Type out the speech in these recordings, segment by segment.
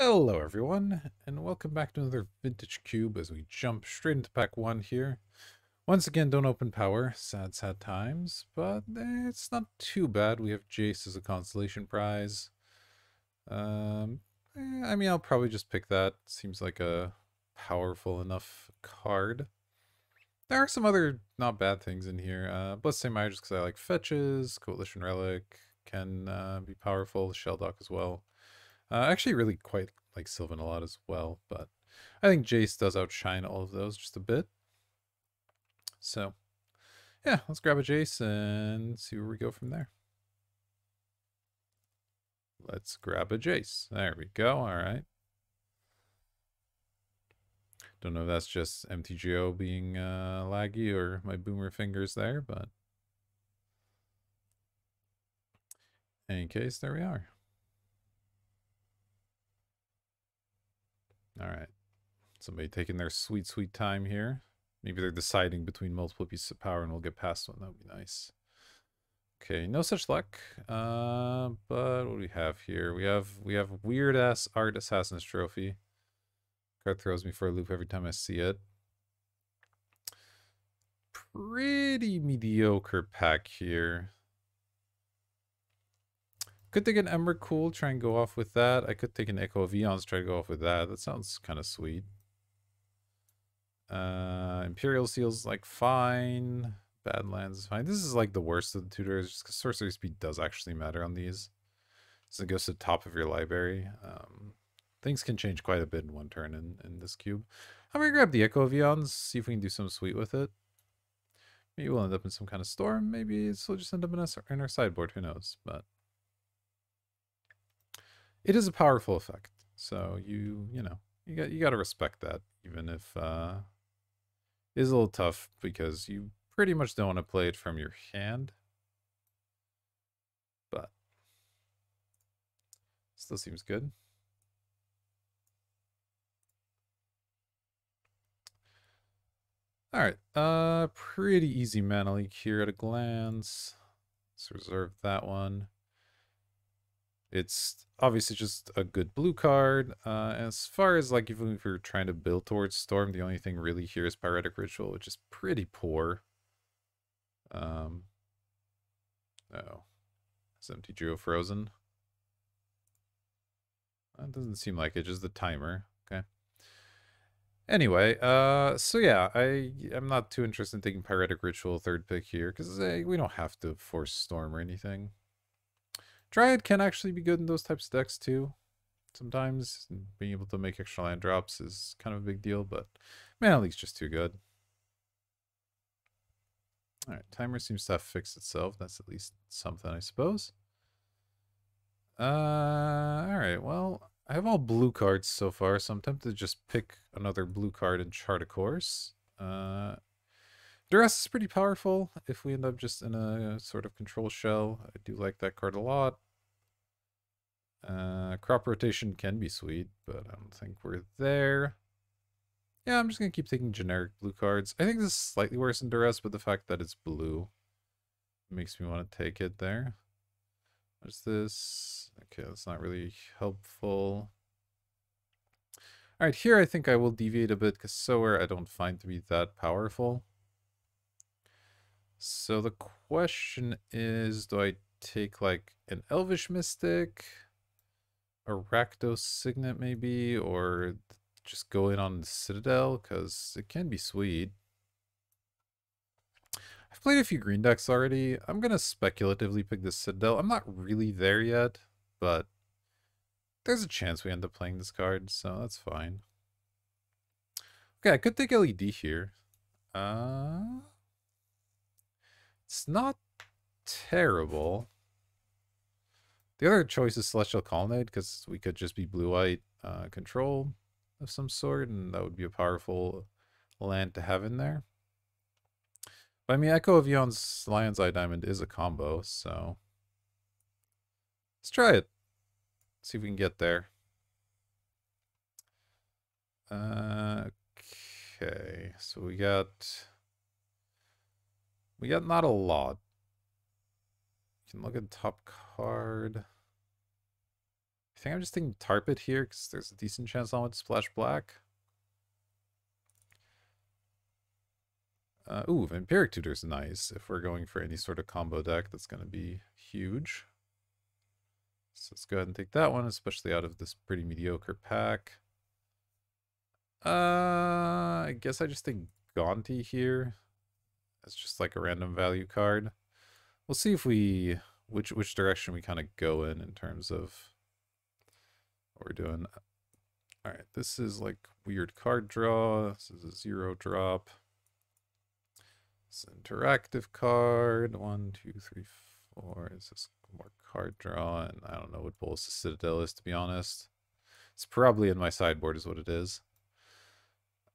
Hello everyone, and welcome back to another Vintage Cube as we jump straight into pack 1 here. Once again, don't open power, sad times, but it's not too bad. We have Jace as a consolation prize. I mean, I'll probably just pick that. Seems like a powerful enough card. There are some other not bad things in here. Bloodstained Mire just because I like fetches, Coalition Relic can be powerful, Shelldock as well. I actually really quite like Sylvan a lot as well, but I think Jace does outshine all of those just a bit. So, yeah, let's grab a Jace and see where we go from there. Let's grab a Jace. There we go. All right. Don't know if that's just MTGO being laggy or my boomer fingers there, but in any case, there we are. All right. Somebody taking their sweet time here. Maybe they're deciding between multiple pieces of power and we'll get past one. That would be nice. Okay, no such luck. But what do we have here? We have weird ass art assassin's trophy. Card throws me for a loop every time I see it. Pretty mediocre pack here. Could take an Ember Cool, try and go off with that. I could take an Echo of Eons, try to go off with that. That sounds kind of sweet. Imperial Seal's like fine. Badlands is fine. This is like the worst of the tutors, just because sorcery speed does actually matter on these. So it goes to the top of your library. Things can change quite a bit in one turn in this cube. I'm going to grab the Echo of Eons, see if we can do something sweet with it. Maybe we'll end up in some kind of storm. Maybe it'll just end up in our sideboard. Who knows? But it is a powerful effect. So you got to respect that, even if it is a little tough because you pretty much don't want to play it from your hand. But still seems good. All right, pretty easy mana leak here at a glance. Let's reserve that one. It's obviously just a good blue card. As far as like even if you're trying to build towards Storm, the only thing really here is Pyretic Ritual, which is pretty poor. Oh, is MTGO frozen? That doesn't seem like it, just the timer. Okay. Anyway, so yeah, I'm not too interested in taking Pyretic Ritual third pick here, because we don't have to force Storm or anything. Dryad can actually be good in those types of decks too. Sometimes being able to make extra land drops is kind of a big deal, but Mana Leak's just too good. Alright, timer seems to have fixed itself. That's at least something, I suppose. Alright, well, I have all blue cards so far, so I'm tempted to just pick another blue card and chart a course. Duress is pretty powerful if we end up just in a sort of control shell. I do like that card a lot. Crop rotation can be sweet, but I don't think we're there. Yeah, I'm just going to keep taking generic blue cards. I think this is slightly worse than Duress, but the fact that it's blue makes me want to take it there. What's this? Okay, that's not really helpful. Alright, here I think I will deviate a bit, because Sower I don't find to be that powerful. So the question is, do I take like an Elvish Mystic, a Rakdos Signet maybe, or just go in on the Citadel, because it can be sweet. I've played a few green decks already. I'm going to speculatively pick the Citadel. I'm not really there yet, but there's a chance we end up playing this card, so that's fine. Okay, I could take LED here. It's not terrible. The other choice is Celestial Colonnade, because we could just be blue-white control of some sort, and that would be a powerful land to have in there. But I mean, Echo of Eon's Lion's Eye Diamond is a combo, so let's try it. See if we can get there. Okay, so we got not a lot. You can look at the top card. I I think I'm just thinking Tarp it here because there's a decent chance I want to splash black. Ooh, Vampiric Tutor's nice if we're going for any sort of combo deck that's going to be huge. So let's go ahead and take that one, especially out of this pretty mediocre pack. I guess I just take Gaunty here. It's just like a random value card. We'll see if we which direction we kind of go in terms of what we're doing. All right, this is like weird card draw. This is a 0 drop. It's an interactive card. 1, 2, 3, 4. Is this more card draw? And I don't know what Bolas the Citadel is, to be honest. It's probably in my sideboard is what it is.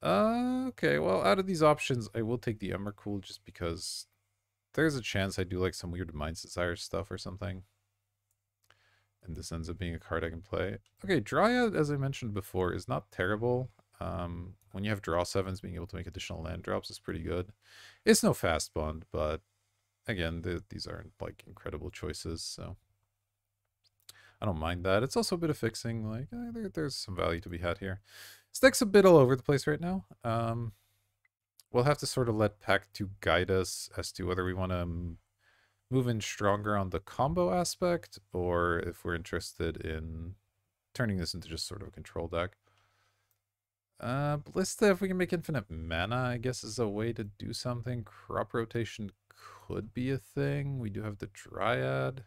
Okay, well, out of these options, I will take the Emrakul just because there's a chance I do like some weird Mind's Desire stuff or something. And this ends up being a card I can play. Okay, Dryad, as I mentioned before, is not terrible. When you have draw 7s, being able to make additional land drops is pretty good. It's no fast bond, but again, these aren't like incredible choices, so I don't mind that. It's also a bit of fixing. Like there's some value to be had here. This deck's a bit all over the place right now. We'll have to sort of let Pack 2 guide us as to whether we want to move in stronger on the combo aspect, or if we're interested in turning this into just sort of a control deck. Ballista, if we can make infinite mana, I guess is a way to do something. Crop rotation could be a thing. We do have the Dryad.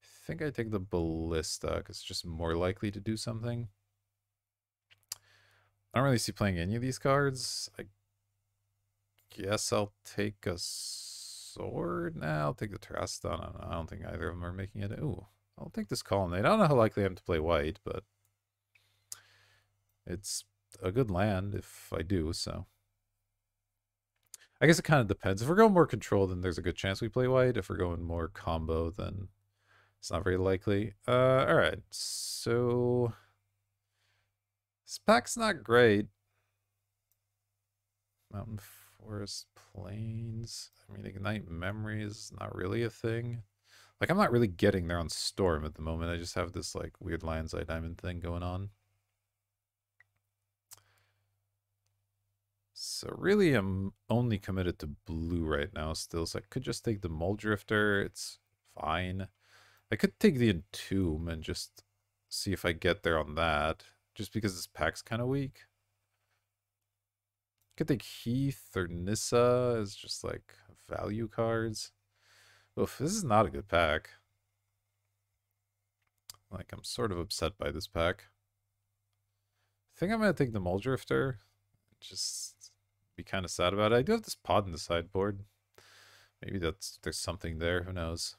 I think I take the Ballista because it's just more likely to do something. I don't really see playing any of these cards. I guess I'll take a sword. Nah, I'll take the Terraston. I don't think either of them are making it. Ooh, I'll take this Colonnade. I don't know how likely I am to play white, but it's a good land if I do, so. I guess it kind of depends. If we're going more control, then there's a good chance we play white. If we're going more combo, then it's not very likely. Alright, so this pack's not great. Mountain Forest Plains. I mean, Ignite Memory is not really a thing. Like, I'm not really getting there on Storm at the moment. I just have this, like, weird Lion's Eye Diamond thing going on. So really, I'm only committed to blue right now still. So I could just take the Muldrifter. It's fine. I could take the Entomb and just see if I get there on that. Just because this pack's kind of weak. Could take Heath or Nissa as just like value cards. Oof, this is not a good pack. Like, I'm sort of upset by this pack. I think I'm going to take the Muldrifter. Just be kind of sad about it. I do have this pod in the sideboard. Maybe there's something there. Who knows?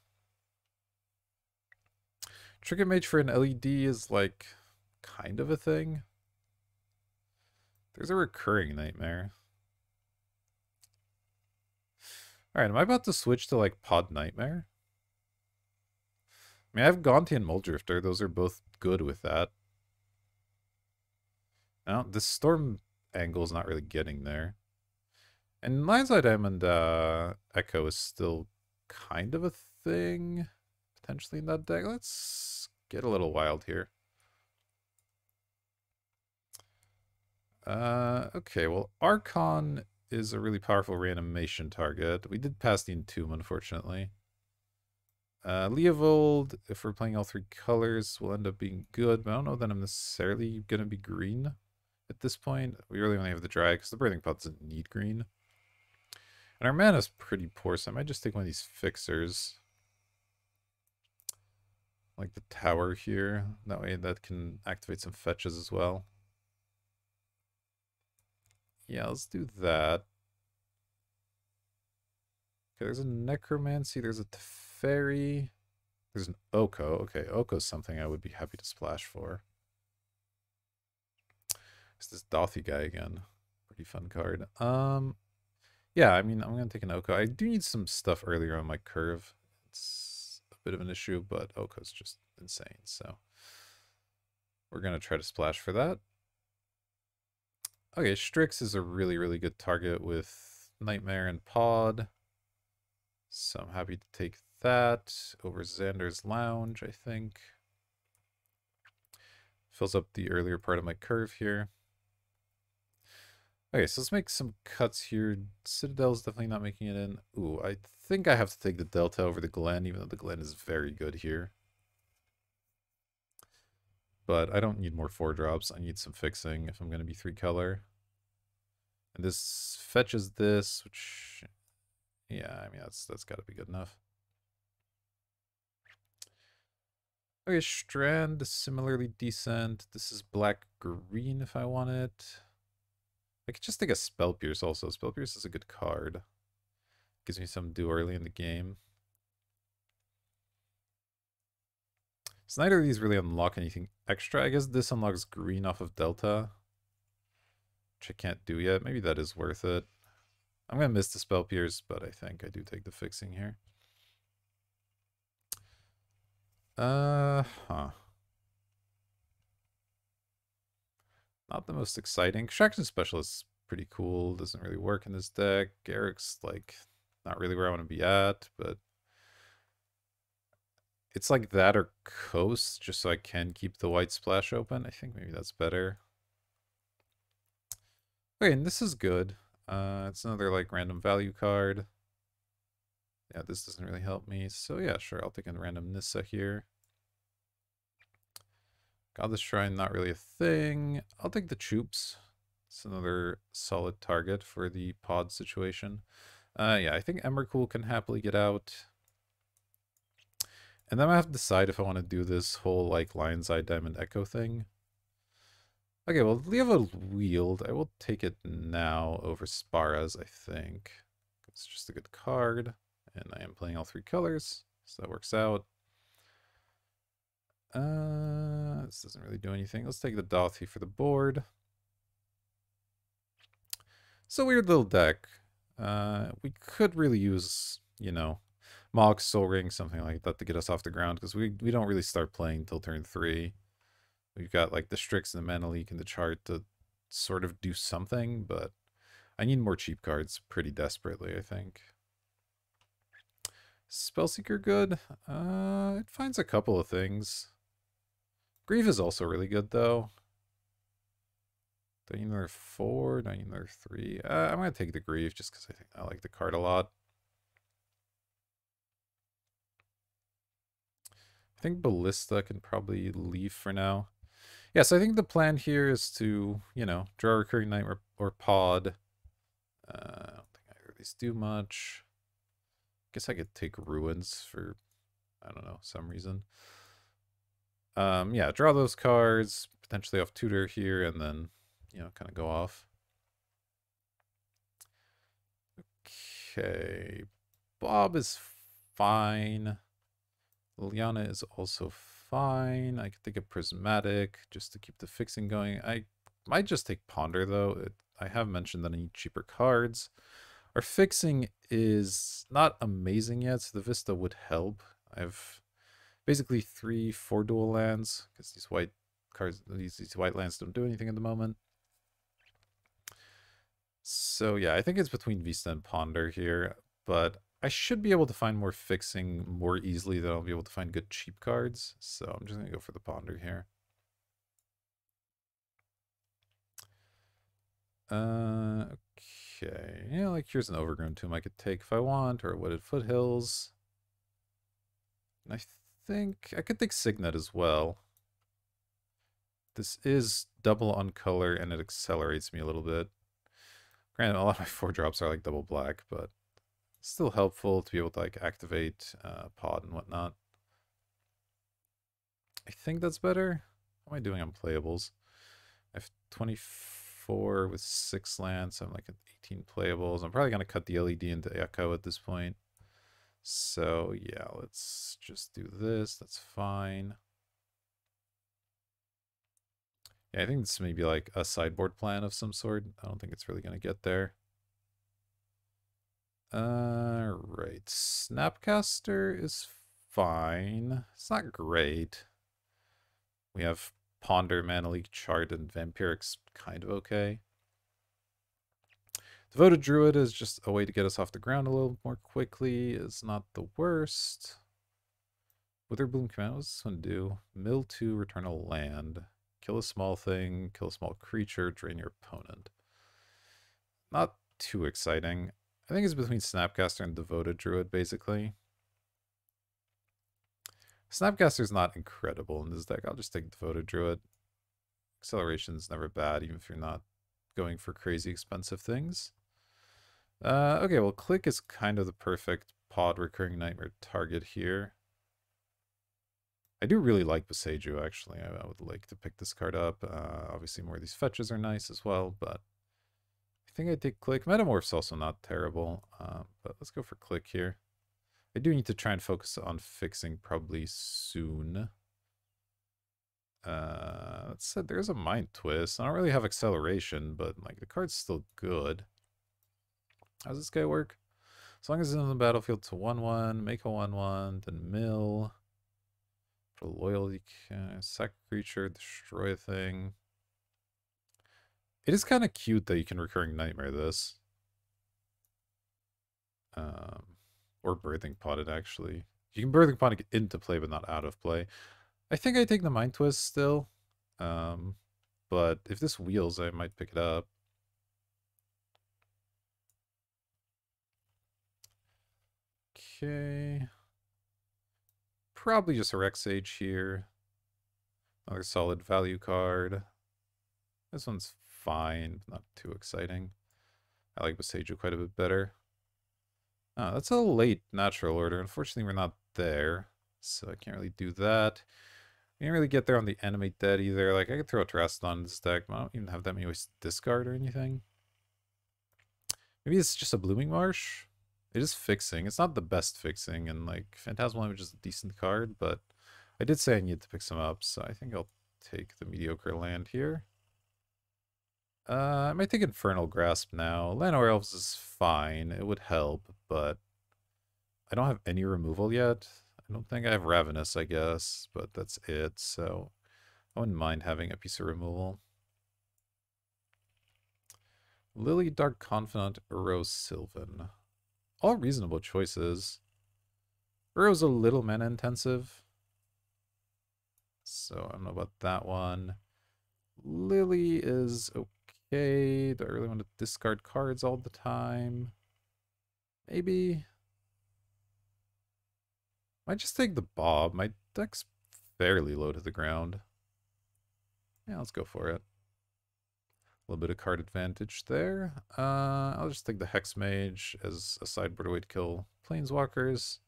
Trinket Mage for an LED is like kind of a thing. There's a recurring nightmare. Alright, am I about to switch to like Pod Nightmare? I mean, I have Gaunty and Muldrifter. Those are both good with that. Now, this Storm angle is not really getting there. And Lion's Eye Diamond Echo is still kind of a thing, potentially in that deck. Let's get a little wild here. Okay, well, Archon is a really powerful reanimation target. We did pass the Entomb, unfortunately. Leovold, if we're playing all 3 colors, will end up being good, but I don't know that I'm necessarily going to be green at this point. We really only have the Dryad because the Breathing Pot doesn't need green. And our mana's pretty poor, so I might just take one of these fixers. Like the tower here. That way that can activate some fetches as well. Yeah, let's do that. Okay, there's a Necromancy, there's a Teferi, there's an Oko. Okay, Oko's something I would be happy to splash for. It's this Dothy guy again. Pretty fun card. Yeah, I mean, I'm going to take an Oko. I do need some stuff earlier on my curve. It's a bit of an issue, but Oko's just insane, so we're going to try to splash for that. Okay, Strix is a really, really good target with Nightmare and Pod. So I'm happy to take that over Xander's Lounge, I think. Fills up the earlier part of my curve here. Okay, so let's make some cuts here. Citadel's definitely not making it in. Ooh, I think I have to take the Delta over the Glen, even though the Glen is very good here. But I don't need more 4-drops. I need some fixing if I'm going to be 3-color. And this fetches this, which, yeah, I mean, that's got to be good enough. Okay, Strand, similarly decent. This is black-green if I want it. I could just take a Spell Pierce also. Spell Pierce is a good card. Gives me some do early in the game. So neither of these really unlock anything extra. I guess this unlocks green off of Delta, which I can't do yet. Maybe that is worth it. I'm going to miss the Spell Pierce, but I think I do take the fixing here. Huh. Not the most exciting. Extraction Specialist is pretty cool. Doesn't really work in this deck. Garrick's, like, not really where I want to be at, but it's like that or Coast, just so I can keep the white splash open. I think maybe that's better. Okay, and this is good. It's another, like, random value card. Yeah, this doesn't really help me. So yeah, sure, I'll take a random Nissa here. Godless Shrine, not really a thing. I'll take the Choops. It's another solid target for the pod situation. Yeah, I think Emrakul can happily get out. And then I have to decide if I want to do this whole, like, Lion's Eye Diamond Echo thing. Okay, well, Leova Wield. I will take it now over Sparas, I think. It's just a good card. And I am playing all 3 colors, so that works out. This doesn't really do anything. Let's take the Dauthi for the board. It's a weird little deck. We could really use, you know, Mox, Soul Ring, something like that to get us off the ground, because we don't really start playing until turn 3. We've got, like, the Strix and the Mana Leak in the chart to sort of do something, but I need more cheap cards pretty desperately, I think. Spellseeker good? It finds a couple of things. Grieve is also really good, though. Do I need another 4? Do I need another 3? I'm going to take the Grieve just because I think I like the card a lot. I think Ballista can probably leave for now. Yeah, so I think the plan here is to, you know, draw a Recurring Knight or Pod. I don't think either of these do much. Guess I could take Ruins for, I don't know, some reason. Yeah, draw those cards, potentially off Tutor here, and then, you know, kind of go off. Okay. Bob is fine. Liliana is also fine. I could take a Prismatic just to keep the fixing going. I might just take Ponder, though. I have mentioned that I need cheaper cards. Our fixing is not amazing yet, so the Vista would help. I have basically 3 4-dual lands, because these white cards, these white lands don't do anything at the moment. So yeah, I think it's between Vista and Ponder here, but I should be able to find more fixing more easily than I'll be able to find good cheap cards. So I'm just going to go for the Ponder here. Okay. Yeah, like here's an Overgrown Tomb I could take if I want, or a Wooded Foothills. And I think I could take Signet as well. This is double on color, and it accelerates me a little bit. Granted, a lot of my 4-drops are like double black, but still helpful to be able to, like, activate Pod and whatnot. I think that's better. How am I doing on playables? I have 24 with 6 lands, so I'm like at 18 playables. I'm probably going to cut the LED into Echo at this point. So yeah, let's just do this. That's fine. Yeah, I think this may be like a sideboard plan of some sort. I don't think it's really going to get there. Right. Snapcaster is fine. It's not great. We have Ponder, Mana Leak, Chart, and Vampiric's kind of okay. Devoted Druid is just a way to get us off the ground a little more quickly. It's not the worst. Witherbloom Command, what does this one do? Mill 2, return a land. Kill a small thing, kill a small creature, drain your opponent. Not too exciting. I think it's between Snapcaster and Devoted Druid, basically. Snapcaster's not incredible in this deck. I'll just take Devoted Druid. Acceleration's never bad, even if you're not going for crazy expensive things. Okay, well, Click is kind of the perfect pod Recurring Nightmare target here. I do really like Boseiju, actually. I would like to pick this card up. Obviously, more of these fetches are nice as well, but I think I take Click. Metamorph's also not terrible, but let's go for Click here. I do need to try and focus on fixing probably soon. That said, there's a Mind Twist. I don't really have acceleration, but like the card's still good. How does this guy work? As long as it's in the battlefield to 1/1, make a 1/1, then mill. Put a loyalty, sack creature, destroy a thing. It is kind of cute that you can Recurring Nightmare this. Or Birthing Pod it, actually. You can Birthing Pod it into play, but not out of play. I think I take the Mind Twist still. But if this wheels, I might pick it up. Okay. Probably just a Rex Sage here. Another solid value card. This one's fine, not too exciting. I like Boseiju quite a bit better. Oh, that's a late natural order. Unfortunately, we're not there, so I can't really do that. We didn't really get there on the Animate Dead either. Like, I could throw a Terrastodon in this deck, but I don't even have that many ways to discard or anything. Maybe it's just a Blooming Marsh? It is fixing. It's not the best fixing, and like Phantasmal Image is a decent card, but I did say I needed to pick some up, so I think I'll take the mediocre land here. I might take Infernal Grasp now. Llanowar Elves is fine. It would help, but I don't have any removal yet. I don't think I have Ravenous, I guess, but that's it, so I wouldn't mind having a piece of removal. Lily, Dark Confidant, Uro, Sylvan. All reasonable choices. Uro's a little mana intensive, so I don't know about that one. Lily is okay. Do I really want to discard cards all the time? Maybe. Might just take the Bob. My deck's fairly low to the ground. Yeah, let's go for it. A little bit of card advantage there. I'll just take the Hex Mage as a sideboard way to kill Planeswalkers.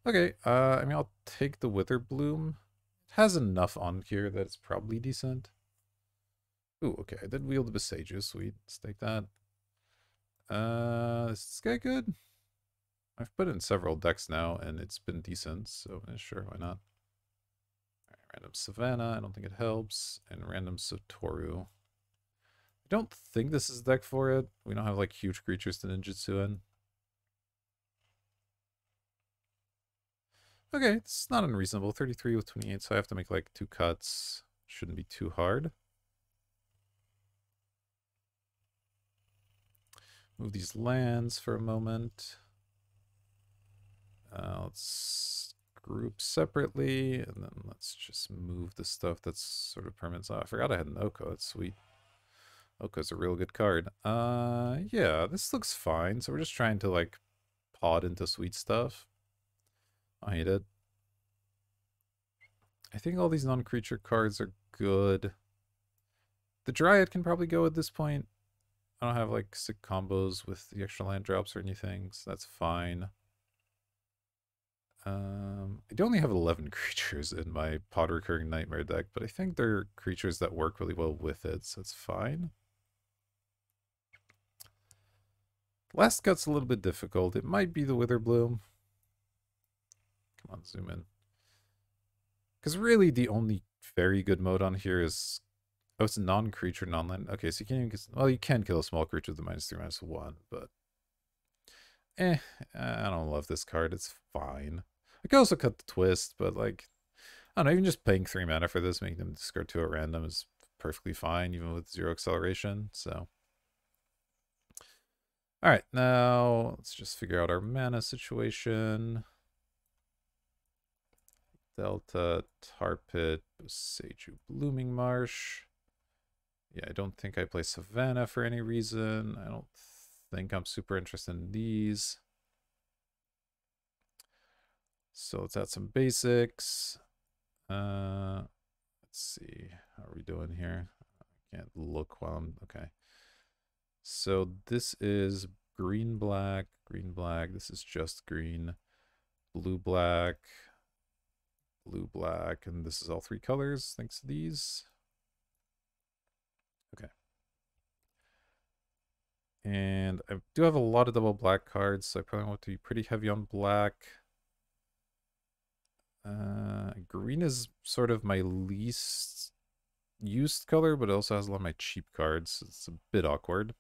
Okay, I mean, I'll take the Witherbloom. It has enough on here that it's probably decent. Ooh, okay, I did wield the Boseiju. Sweet, let's take that. Is this guy good? I've put in several decks now, and it's been decent, so sure, why not? Random Savannah, I don't think it helps. And random Satoru. I don't think this is the deck for it. We don't have like huge creatures to ninjutsu in. Okay, it's not unreasonable. 33 with 28, so I have to make like 2 cuts. Shouldn't be too hard. Move these lands for a moment. Let's group separately, and then let's just move the stuff that's sort of permanent. Oh, I forgot I had an Oko. That's sweet. Oko's a real good card. Yeah, this looks fine. So we're just trying to like pod into sweet stuff. I hate it. I think all these non-creature cards are good. The Dryad can probably go at this point. I don't have like sick combos with the extra land drops or anything, so that's fine. I do only have 11 creatures in my Pod Recurring Nightmare deck, but I think they're creatures that work really well with it, so it's fine. Last cut's a little bit difficult. It might be the Witherbloom. Come on, zoom in. Because really the only very good mode on here is... Oh, it's non-creature, non-land. Okay, so you can't even... Well, you can kill a small creature with the -3/-1, but... I don't love this card. It's fine. I could also cut the twist, but like... I don't know, even just paying 3 mana for this, making them discard 2 at random is perfectly fine, even with 0 acceleration, so... Alright, now let's just figure out our mana situation. Delta, Tar Pit, Boseiju, Blooming Marsh. Yeah, I don't think I play Savannah for any reason. I don't think I'm super interested in these. So let's add some basics. Let's see. How are we doing here? I can't look while I'm... Okay. So this is green, black, green, black. This is just green, blue, black, blue, black. And this is all three colors thanks to these. Okay. And I do have a lot of double black cards, so I probably want to be pretty heavy on black. Green is sort of my least used color, but it also has a lot of my cheap cards. So it's a bit awkward.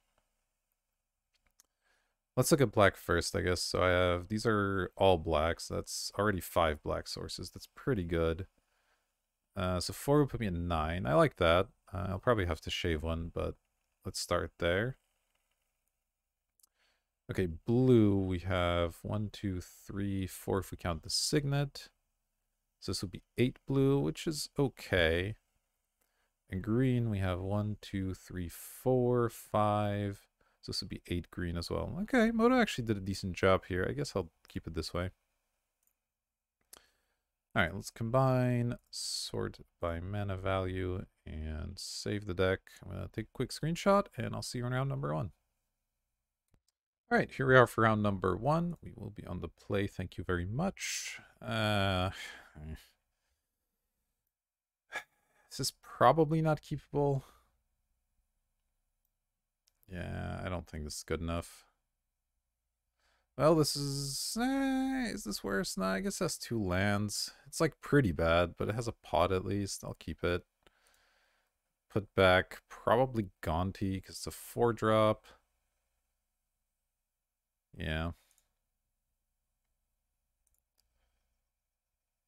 Let's look at black first, I guess. So I have, these are all blacks. So that's already 5 black sources. That's pretty good. So 4 would put me at 9. I like that. I'll probably have to shave one, but let's start there. Okay, blue, we have 1, 2, 3, 4 if we count the signet. So this would be 8 blue, which is okay. And green, we have 1, 2, 3, 4, 5. So this would be 8 green as well. Okay, Moto actually did a decent job here. I guess I'll keep it this way. All right, let's combine, sort by mana value, and save the deck. I'm going to take a quick screenshot, and I'll see you in round number 1. All right, here we are for round number 1. We will be on the play. Thank you very much. This is probably not keepable. Yeah, I don't think this is good enough. Well, this is this worse? Nah, I guess it has 2 lands. It's like pretty bad, but it has a pot at least. I'll keep it. Put back probably Gonti because it's a 4-drop. Yeah.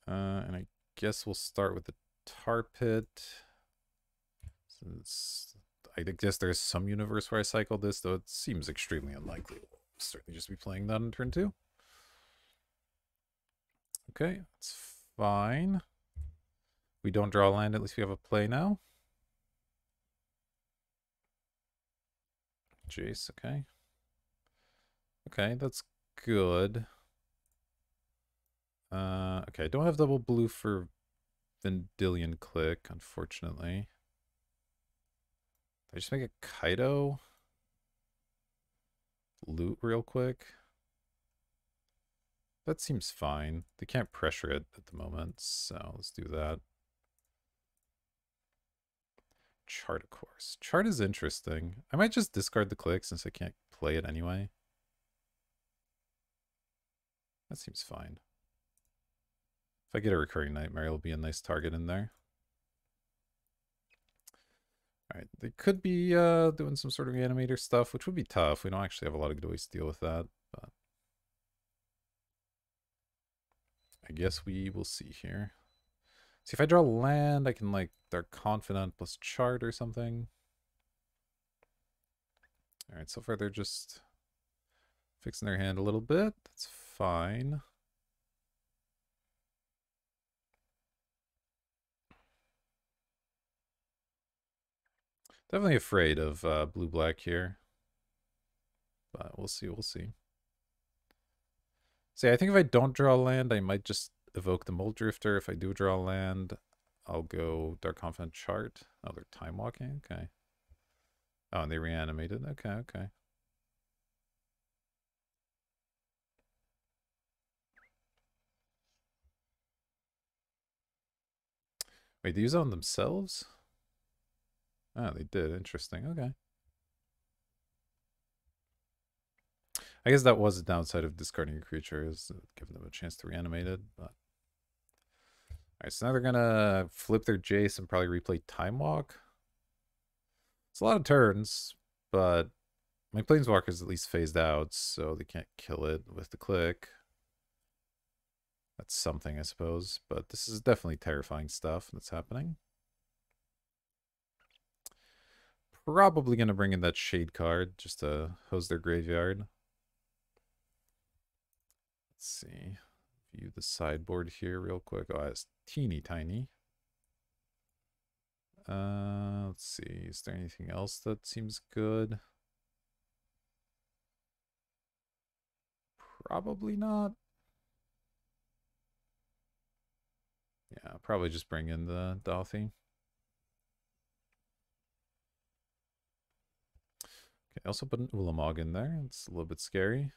And I guess we'll start with the Tar Pit. Since I guess there's some universe where I cycle this, though it seems extremely unlikely. We'll certainly just be playing that in turn 2. Okay, that's fine. We don't draw land, at least we have a play now. Jace, okay. Okay, that's good. Okay, I don't have double blue for Vendilion Click, unfortunately. Did I just make a Kaido? Loot real quick? That seems fine. They can't pressure it at the moment, so let's do that. Chart, of course. Chart is interesting. I might just discard the click since I can't play it anyway. That seems fine. If I get a recurring nightmare, it'll be a nice target in there. Alright, they could be doing some sort of animator stuff, which would be tough. We don't actually have a lot of good ways to deal with that, but I guess we will see here. See, if I draw land, I can, like, Dark Confidant plus Chart or something. Alright, so far they're just fixing their hand a little bit. That's fine. Definitely afraid of blue-black here. But we'll see, we'll see. See, I think if I don't draw land, I might just evoke the Mold Drifter. If I do draw land, I'll go Dark Confidant Chart. Oh, they're time walking? Okay. Oh, and they reanimated. Okay, okay. Wait, they use it on themselves? Oh, they did. Interesting. Okay. I guess that was a downside of discarding a creature, is giving them a chance to reanimate it, but... Alright, so now they're gonna flip their Jace and probably replay Time Walk. It's a lot of turns, but my Planeswalker's at least phased out, so they can't kill it with the click. That's something, I suppose, but this is definitely terrifying stuff that's happening. Probably going to bring in that Shade card just to hose their graveyard. Let's see. view the sideboard here real quick. Oh, it's teeny tiny. Let's see. Is there anything else that seems good? Probably not. Yeah, probably just bring in the Dolphy. Okay, also put an Ulamog in there. It's a little bit scary.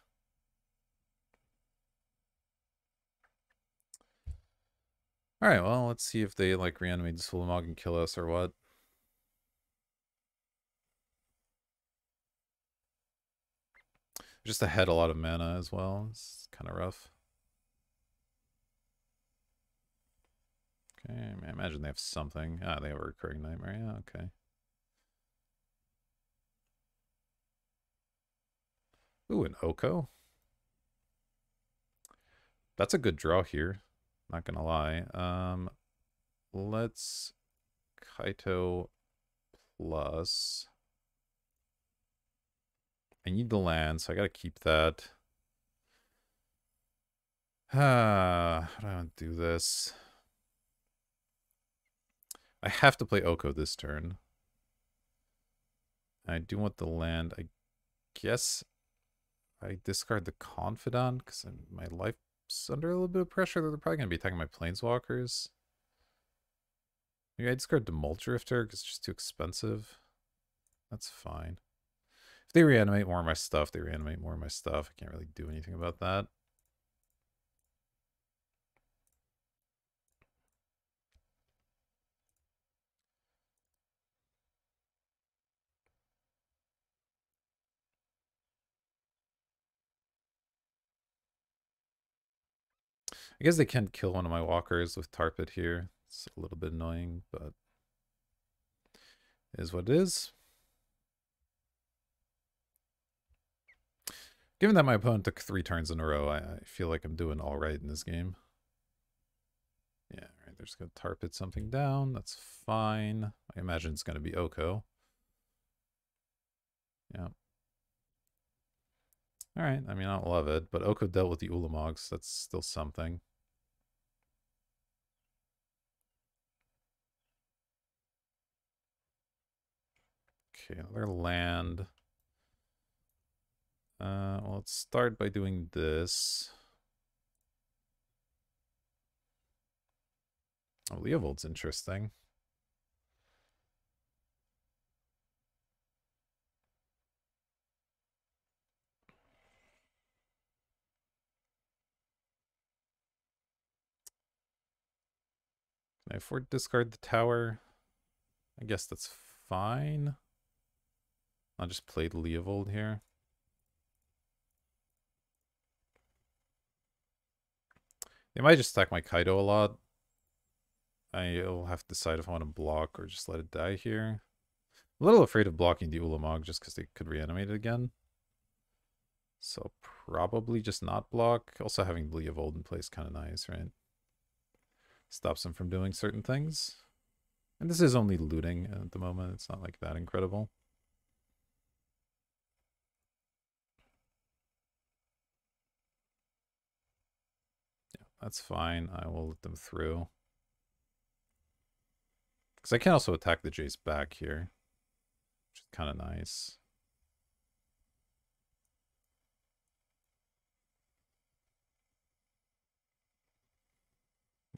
Alright, well, let's see if they, like, reanimate this Ulamog and kill us or what. Just ahead a lot of mana as well. It's kind of rough. Okay, I imagine they have something. Ah, they have a recurring nightmare. Yeah, okay. Ooh, an Oko. That's a good draw here. Not gonna lie. Let's Kaito plus. I need the land, so I gotta keep that. How do I do this? I have to play Oko this turn. I do want the land. I guess I discard the Confidant because my life's under a little bit of pressure. They're probably going to be attacking my Planeswalkers. Maybe I discard the Drifter because it's just too expensive. That's fine. If they reanimate more of my stuff, they reanimate more of my stuff. I can't really do anything about that. I guess they can't kill one of my walkers with Tarpit here. It's a little bit annoying, but it is what it is. Given that my opponent took 3 turns in a row, I feel like I'm doing all right in this game. Yeah, all right, they're just going to Tarpit something down. That's fine. I imagine it's going to be Oko. Yeah. All right, I mean, I don't love it, but Oko dealt with the Ulamogs. That's still something. Okay, another land. Well, let's start by doing this. Oh, Leovold's interesting. Can I afford to discard the tower? I guess that's fine. I'll just play the Leovold here. They might just stack my Kaido a lot. I'll have to decide if I want to block or just let it die here. A little afraid of blocking the Ulamog just because they could reanimate it again. So probably just not block. Also having Leovold in place kind of nice, right? Stops them from doing certain things. And this is only looting at the moment. It's not like that incredible. Yeah, that's fine. I will let them through. Because I can also attack the Jace back here, which is kind of nice.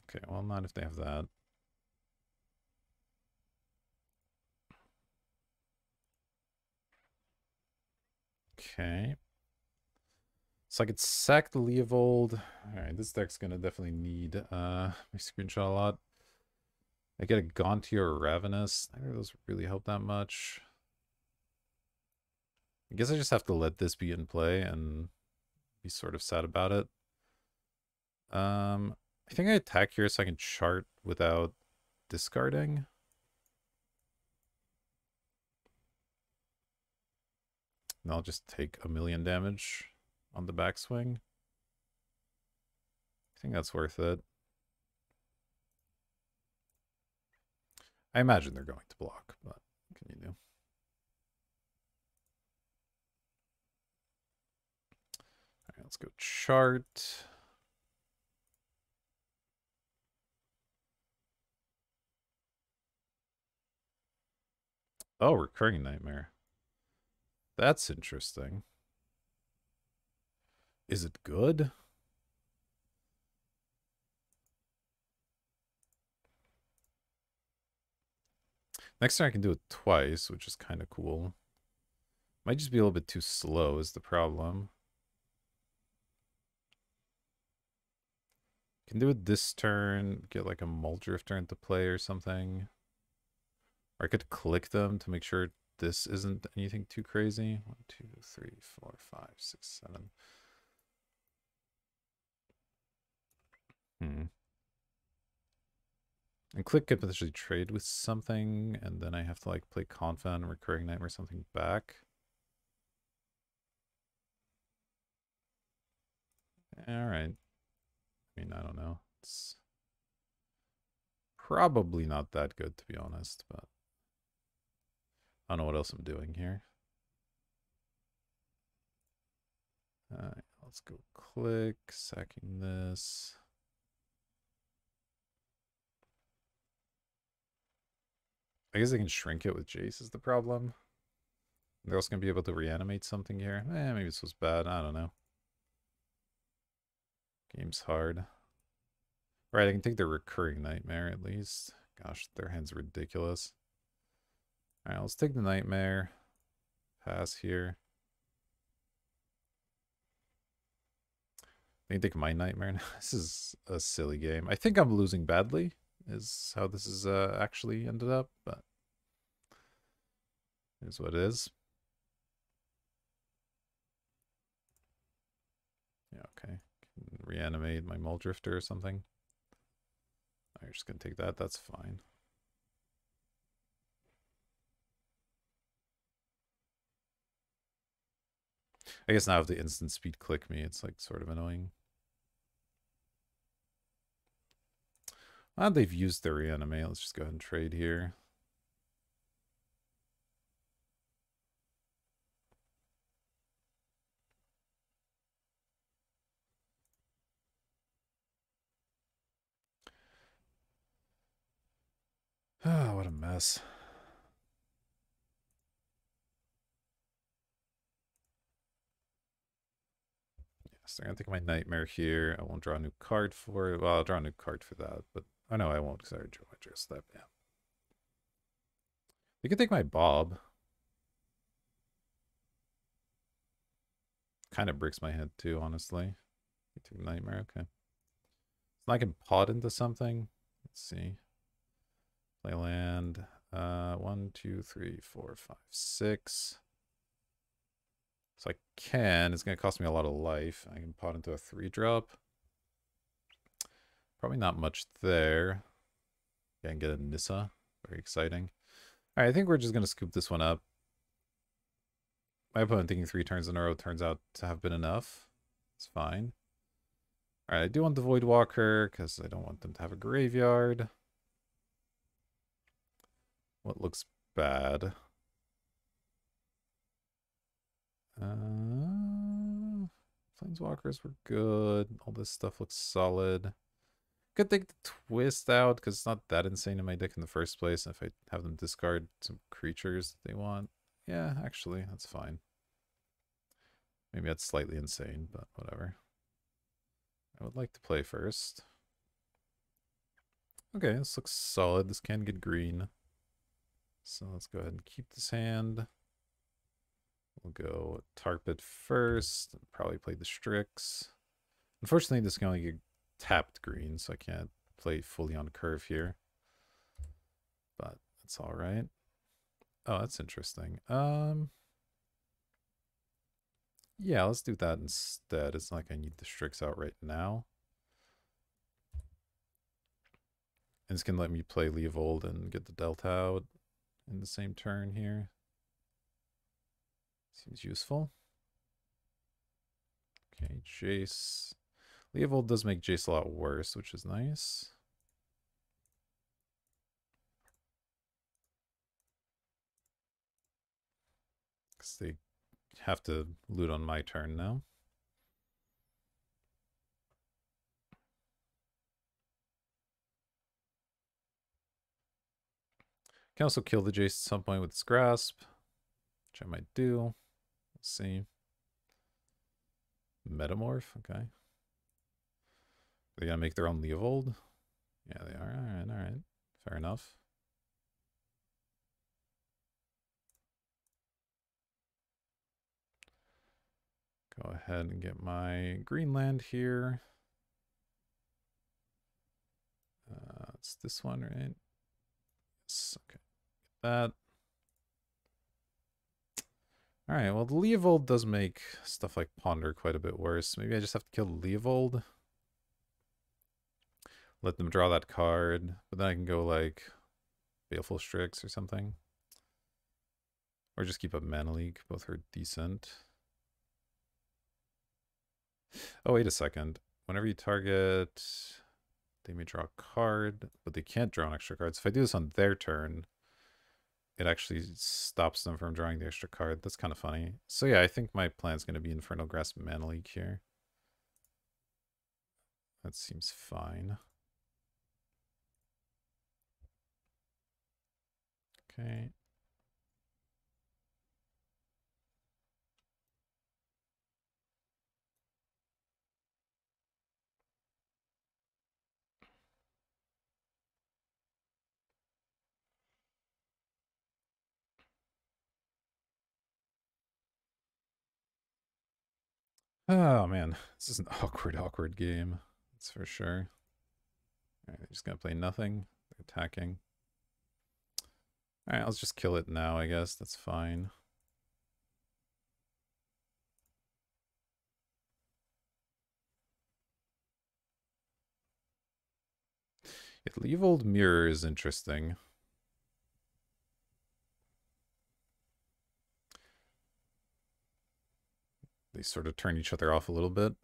Okay, well, not if they have that. Okay. So I could sack the Leovold. Alright, this deck's gonna definitely need my screenshot a lot. I get a Gauntier or Ravenous. Neither of those really help that much. I guess I just have to let this be in play and be sort of sad about it. I think I attack here so I can chart without discarding. And I'll just take 1,000,000 damage on the backswing. I think that's worth it. I imagine they're going to block, but what can you do? All right, let's go chart. Oh, recurring nightmare. That's interesting. Is it good? Next turn I can do it twice, which is kind of cool. Might just be a little bit too slow is the problem. Can do it this turn, get like a Muldrifter into play or something. Or I could click them to make sure this isn't anything too crazy. 1, 2, 3, 4, 5, 6, 7. And click could potentially trade with something, and then I have to like play Confidant and Recurring Nightmare something back. Alright. I mean, I don't know. It's probably not that good, to be honest, but I don't know what else I'm doing here. Alright, let's go click, sacking this. I guess I can shrink it with Jace is the problem. They're also going to be able to reanimate something here. Maybe this was bad. I don't know. Game's hard. Right, I can take the Recurring Nightmare at least. Gosh, their hand's ridiculous. Alright, let's take the Nightmare. Pass here. I can take my Nightmare now. This is a silly game. I think I'm losing badly, is how this is actually ended up, but here's what it is. Yeah, okay. Can reanimate my Muldrifter or something. I'm just gonna take that. That's fine. I guess now if the instant speed click me, it's like sort of annoying. They've used their reanimate. Let's just go ahead and trade here. Oh, what a mess. Yes, they're gonna take my Nightmare here. I won't draw a new card for it. Well, I'll draw a new card for that, but I know I won't because I already drew my draw step. Yeah. They could take my Bob. Kind of breaks my head too, honestly. You took Nightmare, okay. So I can pot into something. Let's see. Play land. 1, 2, 3, 4, 5, 6. So I can. It's going to cost me a lot of life. I can pot into a 3-drop. Probably not much there. Yeah, and get a Nissa. Very exciting. All right, I think we're just going to scoop this one up. My opponent taking 3 turns in a row turns out to have been enough. It's fine. All right, I do want the Voidwalker because I don't want them to have a graveyard. What looks bad? Planeswalkers were good. All this stuff looks solid. Could take the twist out because it's not that insane in my deck in the first place. If I have them discard some creatures that they want. Yeah, actually, that's fine. Maybe that's slightly insane, but whatever. I would like to play first. Okay, this looks solid. This can get green. So let's go ahead and keep this hand. We'll go Tarpit first. Probably play the Strix. Unfortunately, this can only get tapped green, so I can't play fully on curve here. But that's all right. Oh, that's interesting. Yeah, let's do that instead. It's not like I need the Strix out right now. And this can let me play Leovold and get the Delta out in the same turn here. Seems useful. Okay, Jace. Leovold does make Jace a lot worse, which is nice. Because they have to loot on my turn now. Can also kill the Jace at some point with its grasp, which I might do. Let's see. Metamorph, okay. They gonna make their own Leovold? Yeah, they are. Alright, alright. Fair enough. Go ahead and get my Greenland here. It's this one, right? Yes, okay. Get that. Alright, well, the Leovold does make stuff like Ponder quite a bit worse. Maybe I just have to kill the Leovold. Let them draw that card. But then I can go, like, Baleful Strix or something. Or just keep up Mana Leak. Both are decent. Oh, wait a second. Whenever you target, they may draw a card, but they can't draw an extra card. So if I do this on their turn, it actually stops them from drawing the extra card. That's kind of funny. So yeah, I think my plan's going to be Infernal Grasp Mana Leak here. That seems fine. Okay. Oh man, this is an awkward game. That's for sure. Alright, they're just gonna play nothing. They're attacking. Alright, let's just kill it now, I guess. That's fine. Yeah, Leovold Mirror is interesting. They sort of turn each other off a little bit.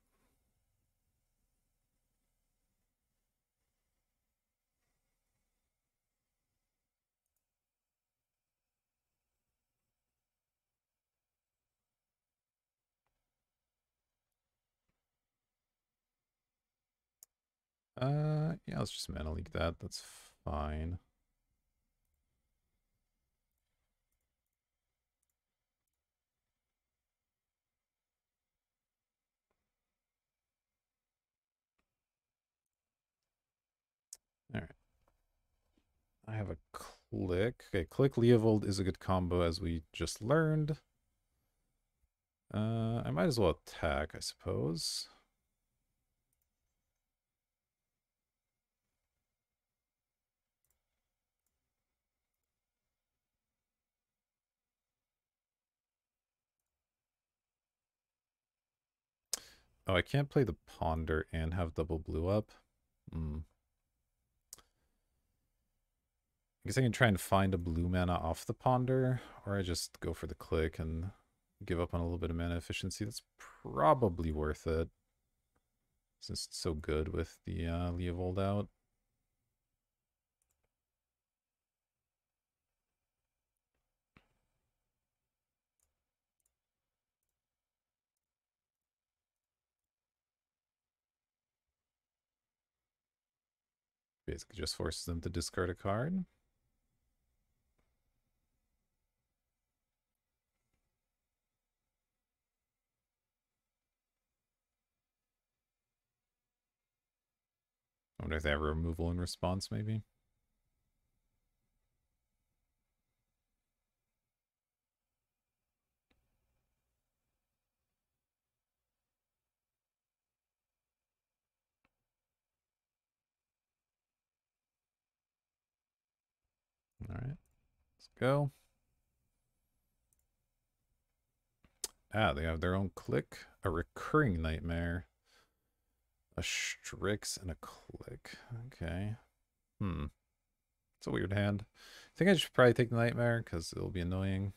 Yeah, let's just Mana Leak that. That's fine. Alright. I have a Click. Okay, Click Leovold is a good combo, as we just learned. I might as well attack, I suppose. Oh, I can't play the Ponder and have double blue up. I guess I can try and find a blue mana off the Ponder, or I just go for the Click and give up on a little bit of mana efficiency. That's probably worth it, since it's so good with the Leovold out. Basically just forces them to discard a card. I wonder if they have a removal in response, maybe. Alright, let's go. Ah, they have their own Click. A Recurring Nightmare. A Strix and a Click. Okay. It's a weird hand. I think I should probably take the Nightmare, because it'll be annoying.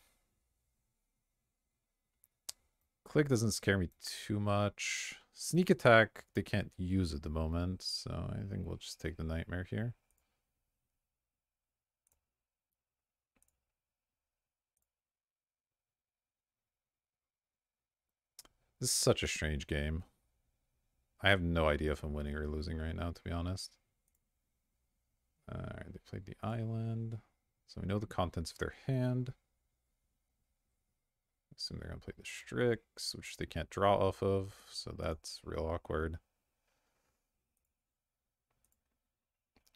Click doesn't scare me too much. Sneak Attack, they can't use at the moment, so I think we'll just take the Nightmare here. This is such a strange game. I have no idea if I'm winning or losing right now, to be honest. Alright, they played the island. So we know the contents of their hand. Assume they're going to play the Strix, which they can't draw off of, so that's real awkward.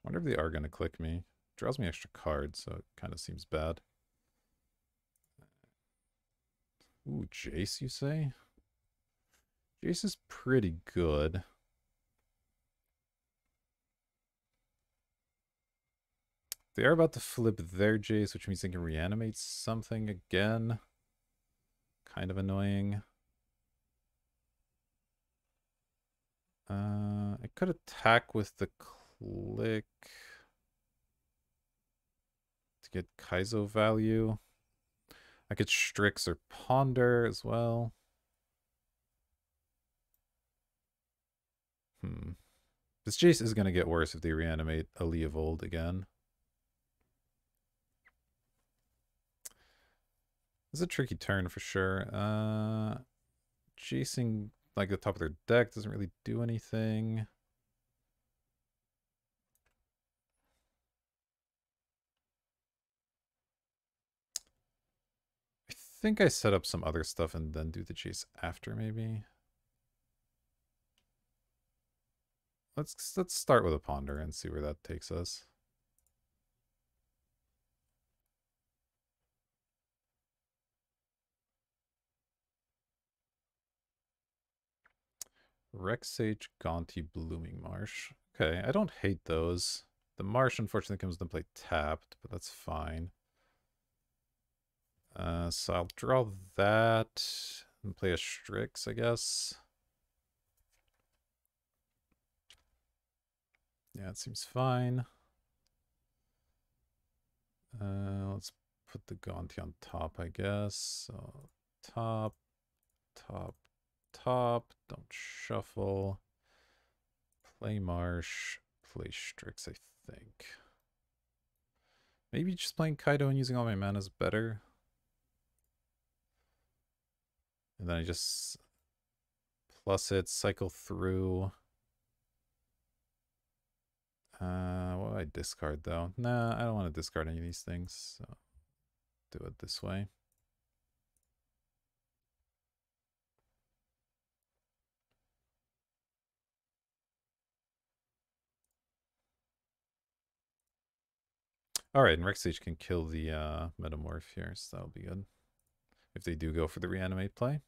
Wonder if they are going to click me. Draws me extra cards, so it kind of seems bad. Ooh, Jace, you say? Jace is pretty good. They are about to flip their Jace, which means they can reanimate something again. Kind of annoying. I could attack with the click to get Kaizo value. I could Strix or Ponder as well. This Jace is going to get worse if they reanimate a Leovold again. It's a tricky turn for sure. Chasing like the top of their deck doesn't really do anything. I think I set up some other stuff and then do the chase after, maybe. Let's start with a Ponder and see where that takes us. Rex Sage, Gonti, Blooming Marsh. Okay, I don't hate those. The Marsh unfortunately comes into play tapped, but that's fine. So I'll draw that and play a Strix, I guess. Yeah, it seems fine. Let's put the Gonti on top, I guess. So top, top, top. Don't shuffle. Play Marsh. Play Strix, I think. Maybe just playing Kaido and using all my mana is better. And then I just plus it, cycle through. What do I discard though? Nah, I don't want to discard any of these things. So do it this way. Alright, and Rex Sage can kill the Metamorph here, so that'll be good. If they do go for the reanimate play.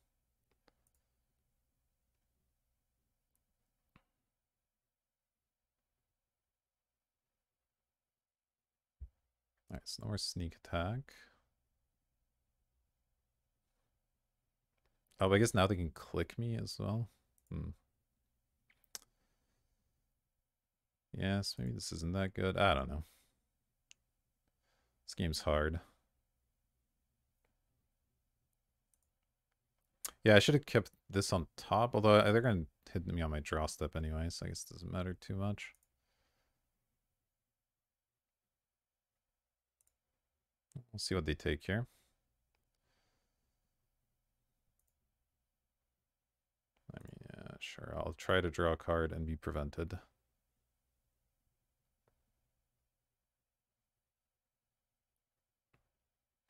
Alright, so no more sneak attack. Oh, I guess now they can click me as well. Yes, maybe this isn't that good. I don't know. This game's hard. Yeah, I should have kept this on top, although they're going to hit me on my draw step anyway, so I guess it doesn't matter too much. We'll see what they take here. I mean, yeah, sure. I'll try to draw a card and be prevented.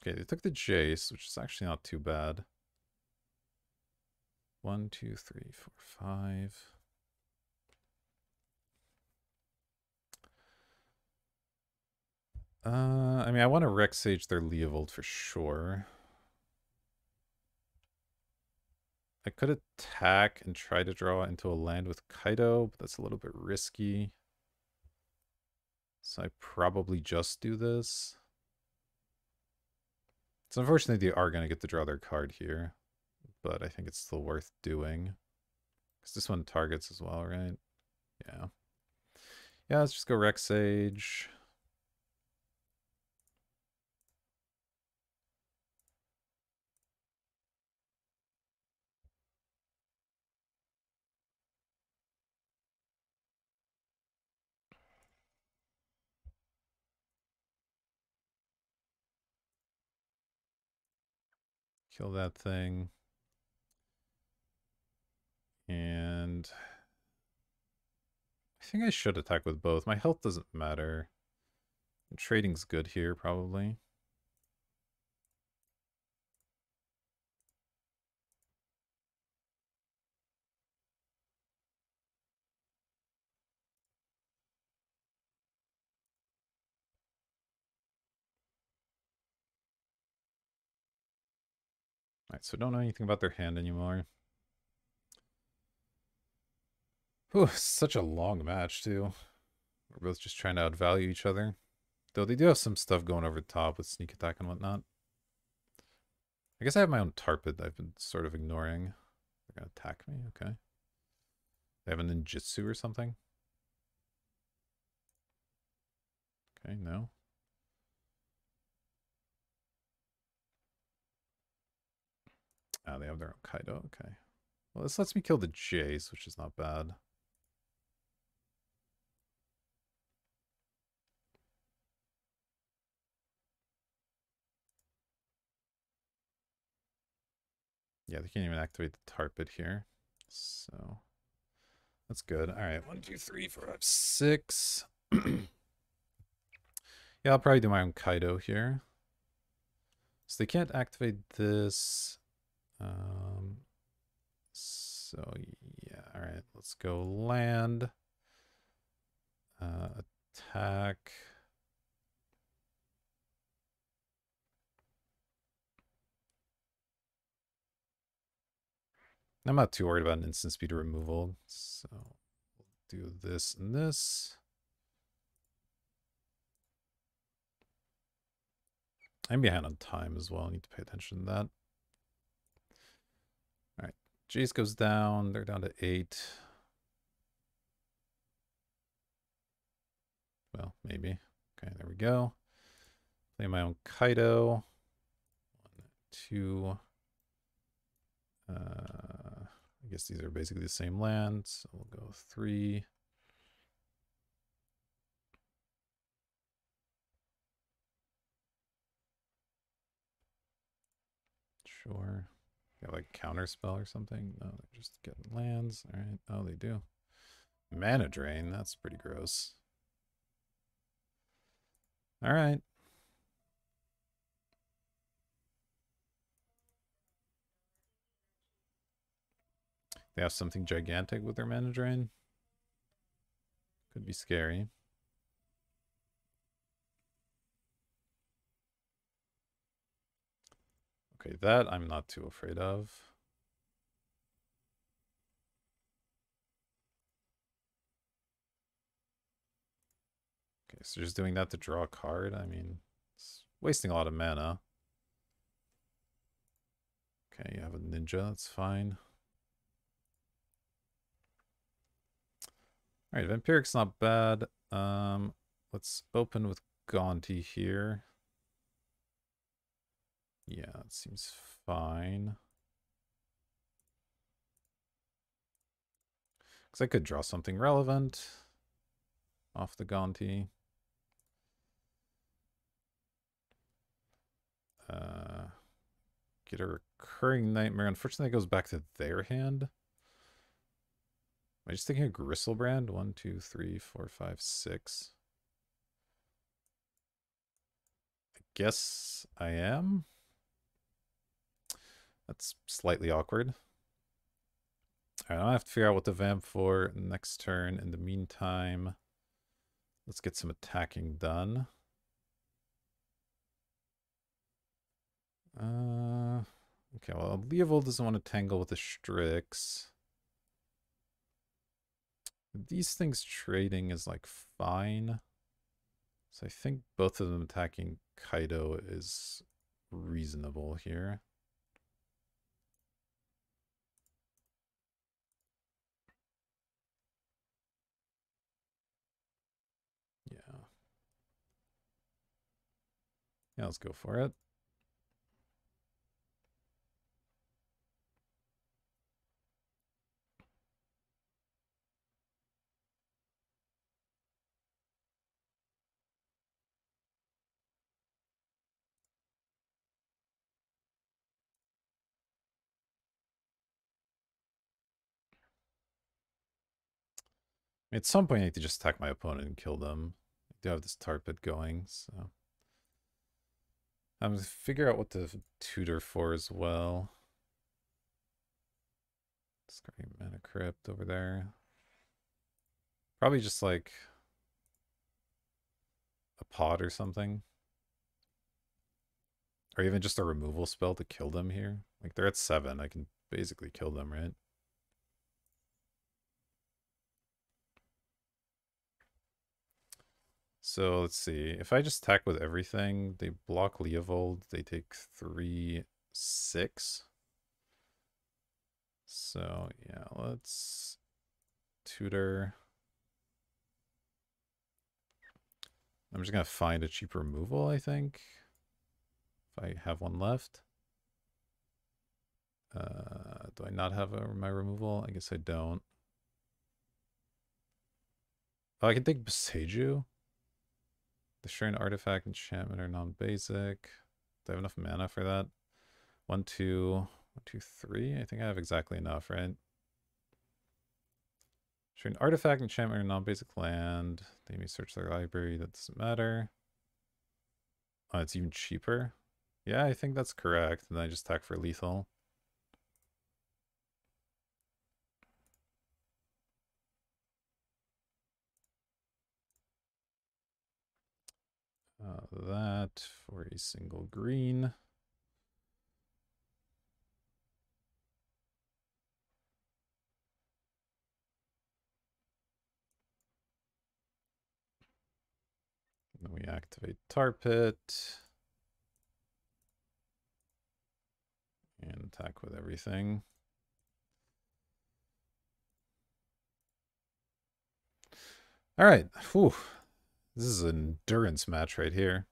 Okay, they took the Jace, which is actually not too bad. 1, 2, 3, 4, 5. I mean, I want to Rex Sage their Leovold for sure. I could attack and try to draw into a land with Kaido, but that's a little bit risky. So I probably just do this. So unfortunately, they are going to get to draw their card here. But I think it's still worth doing. Because this one targets as well, right? Yeah. Yeah, let's just go Rex Sage. Kill that thing. And I think I should attack with both. My health doesn't matter. Trading's good here, probably. Alright, so don't know anything about their hand anymore. Whew, such a long match, too. We're both just trying to outvalue each other. Though they do have some stuff going over the top with sneak attack and whatnot. I guess I have my own tarpet I've been sort of ignoring. They're gonna attack me, okay. They have a ninjutsu or something? Okay, no. Ah, they have their own Kaido, okay. Well, this lets me kill the Jace, which is not bad. Yeah, they can't even activate the tarpet here. So that's good. All right, 1, 2, 3, 4, 5, 6. Yeah, I'll probably do my own Kaido here. So they can't activate this. So yeah, all right, let's go land. Attack. I'm not too worried about an instant speed removal. So we'll do this and this. I'm behind on time as well. I need to pay attention to that. All right. Jace goes down. They're down to 8. Well, maybe. Okay, there we go. Play my own Kaido. 1, 2. I guess these are basically the same land. So we'll go 3. Sure. Got like counter spell or something? No, they're just getting lands. All right. Oh, they do. Mana drain. That's pretty gross. All right. They have something gigantic with their mana drain. Could be scary. Okay, that I'm not too afraid of. Okay, so just doing that to draw a card. I mean, it's wasting a lot of mana. Okay, you have a ninja. That's fine. All right, Vampiric's not bad. Let's open with Gonti here. Yeah, it seems fine. Because I could draw something relevant off the Gonti. Get a recurring nightmare. Unfortunately, it goes back to their hand. Am I just thinking of Gristlebrand? 1, 2, 3, 4, 5, 6. I guess I am. That's slightly awkward. All right, I have to figure out what to vamp for next turn. In the meantime, let's get some attacking done. Okay, well, Leovold doesn't want to tangle with the Strix. These things trading is like fine. So I think both of them attacking Kaido is reasonable here. Yeah. Yeah, let's go for it. At some point, I need to just attack my opponent and kill them. do have this tar pit going, so I'm gonna figure out what to tutor for as well. Discarding mana crypt over there. Probably just like a pot or something. Or even just a removal spell to kill them here. Like they're at 7. I can basically kill them, right? So let's see. If I just attack with everything, they block Leovold. They take 3, 6. So yeah, let's tutor. I'm just gonna find a cheap removal, I think. If I have one left. Do I not have my removal? I guess I don't. Oh, I can take Boseiju. Destroy an artifact, enchantment, or non-basic. Do I have enough mana for that? 1, 2, 1, 2, 3. I think I have exactly enough, right? Destroy an artifact, enchantment, or non-basic land. They may search their library. That doesn't matter. Oh, it's even cheaper. Yeah, I think that's correct. And then I just attack for lethal. That for a single green. Then we activate Tar Pit. And attack with everything. All right. Whew. This is an endurance match right here.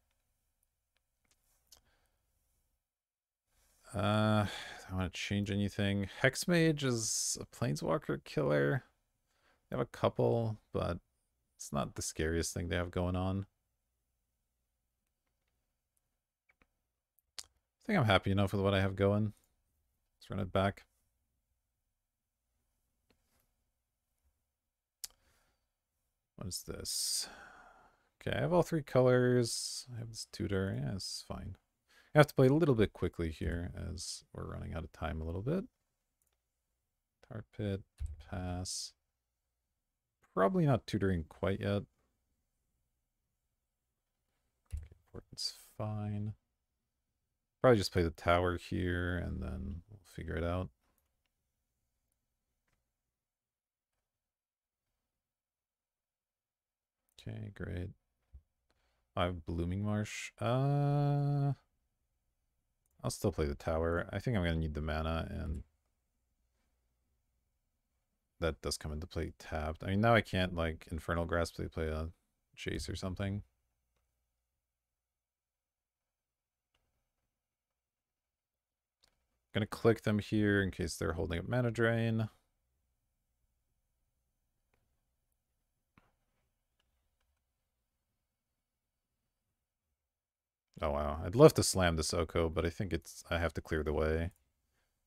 I don't want to change anything. Hexmage is a planeswalker killer. They have a couple, but it's not the scariest thing they have going on. I think I'm happy enough with what I have going. Let's run it back. What is this? Okay, I have all 3 colors. I have this tutor. Yeah, it's fine. I have to play a little bit quickly here as we're running out of time a little bit. Tar Pit, pass. Probably not tutoring quite yet. Okay, importance fine. Probably just play the tower here and then we'll figure it out. Okay, great. I have Blooming Marsh. I'll still play the tower. I think I'm gonna need the mana, and that does come into play tapped. I mean, now I can't like Infernal Grasp to play a Chase or something. Gonna click them here in case they're holding up mana drain. Oh wow, I'd love to slam this Oko, but I think I have to clear the way.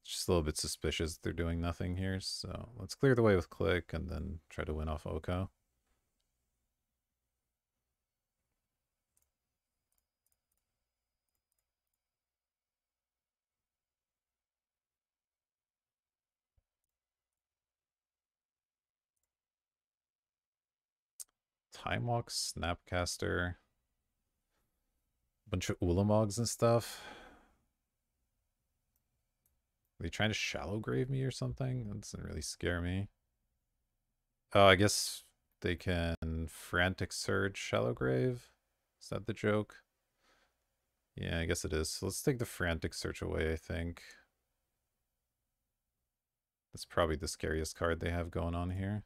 It's just a little bit suspicious they're doing nothing here, so let's clear the way with click and then try to win off Oko. Time Walk, Snapcaster. Bunch of Ulamogs and stuff. Are they trying to shallow grave me or something? That doesn't really scare me. Oh, I guess they can Frantic Surge Shallow Grave. Is that the joke? Yeah, I guess it is. So let's take the Frantic Search away, I think. That's probably the scariest card they have going on here.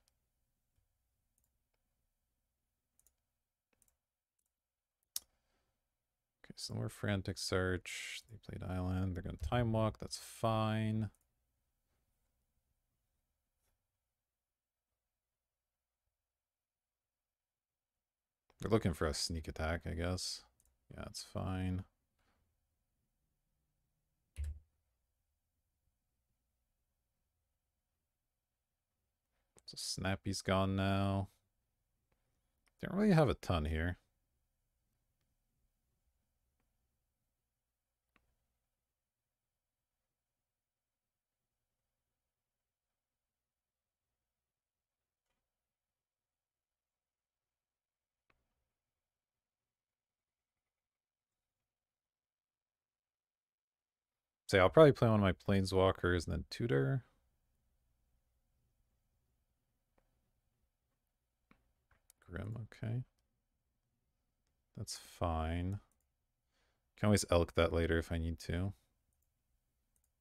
Okay, so more Frantic Search. They played Island. They're going to Time Walk. That's fine. They're looking for a sneak attack, I guess. Yeah, it's fine. So Snappy's gone now. Don't really have a ton here. So yeah, I'll probably play one of my planeswalkers and then tutor. Grim, okay. That's fine. Can always elk that later if I need to.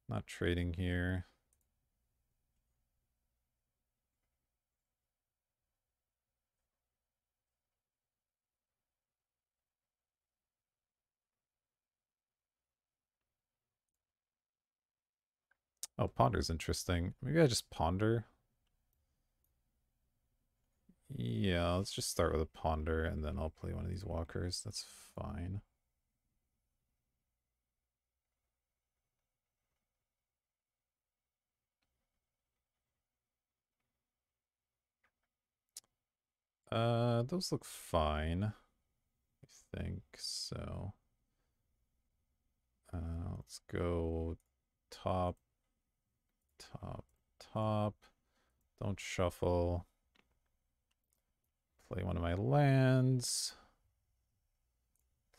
Not trading here. Oh, ponder's interesting. Maybe I just ponder. Yeah, let's just start with a ponder and then I'll play one of these walkers. That's fine. Those look fine. I think so. Let's go top, top, top. Don't shuffle. Play one of my lands.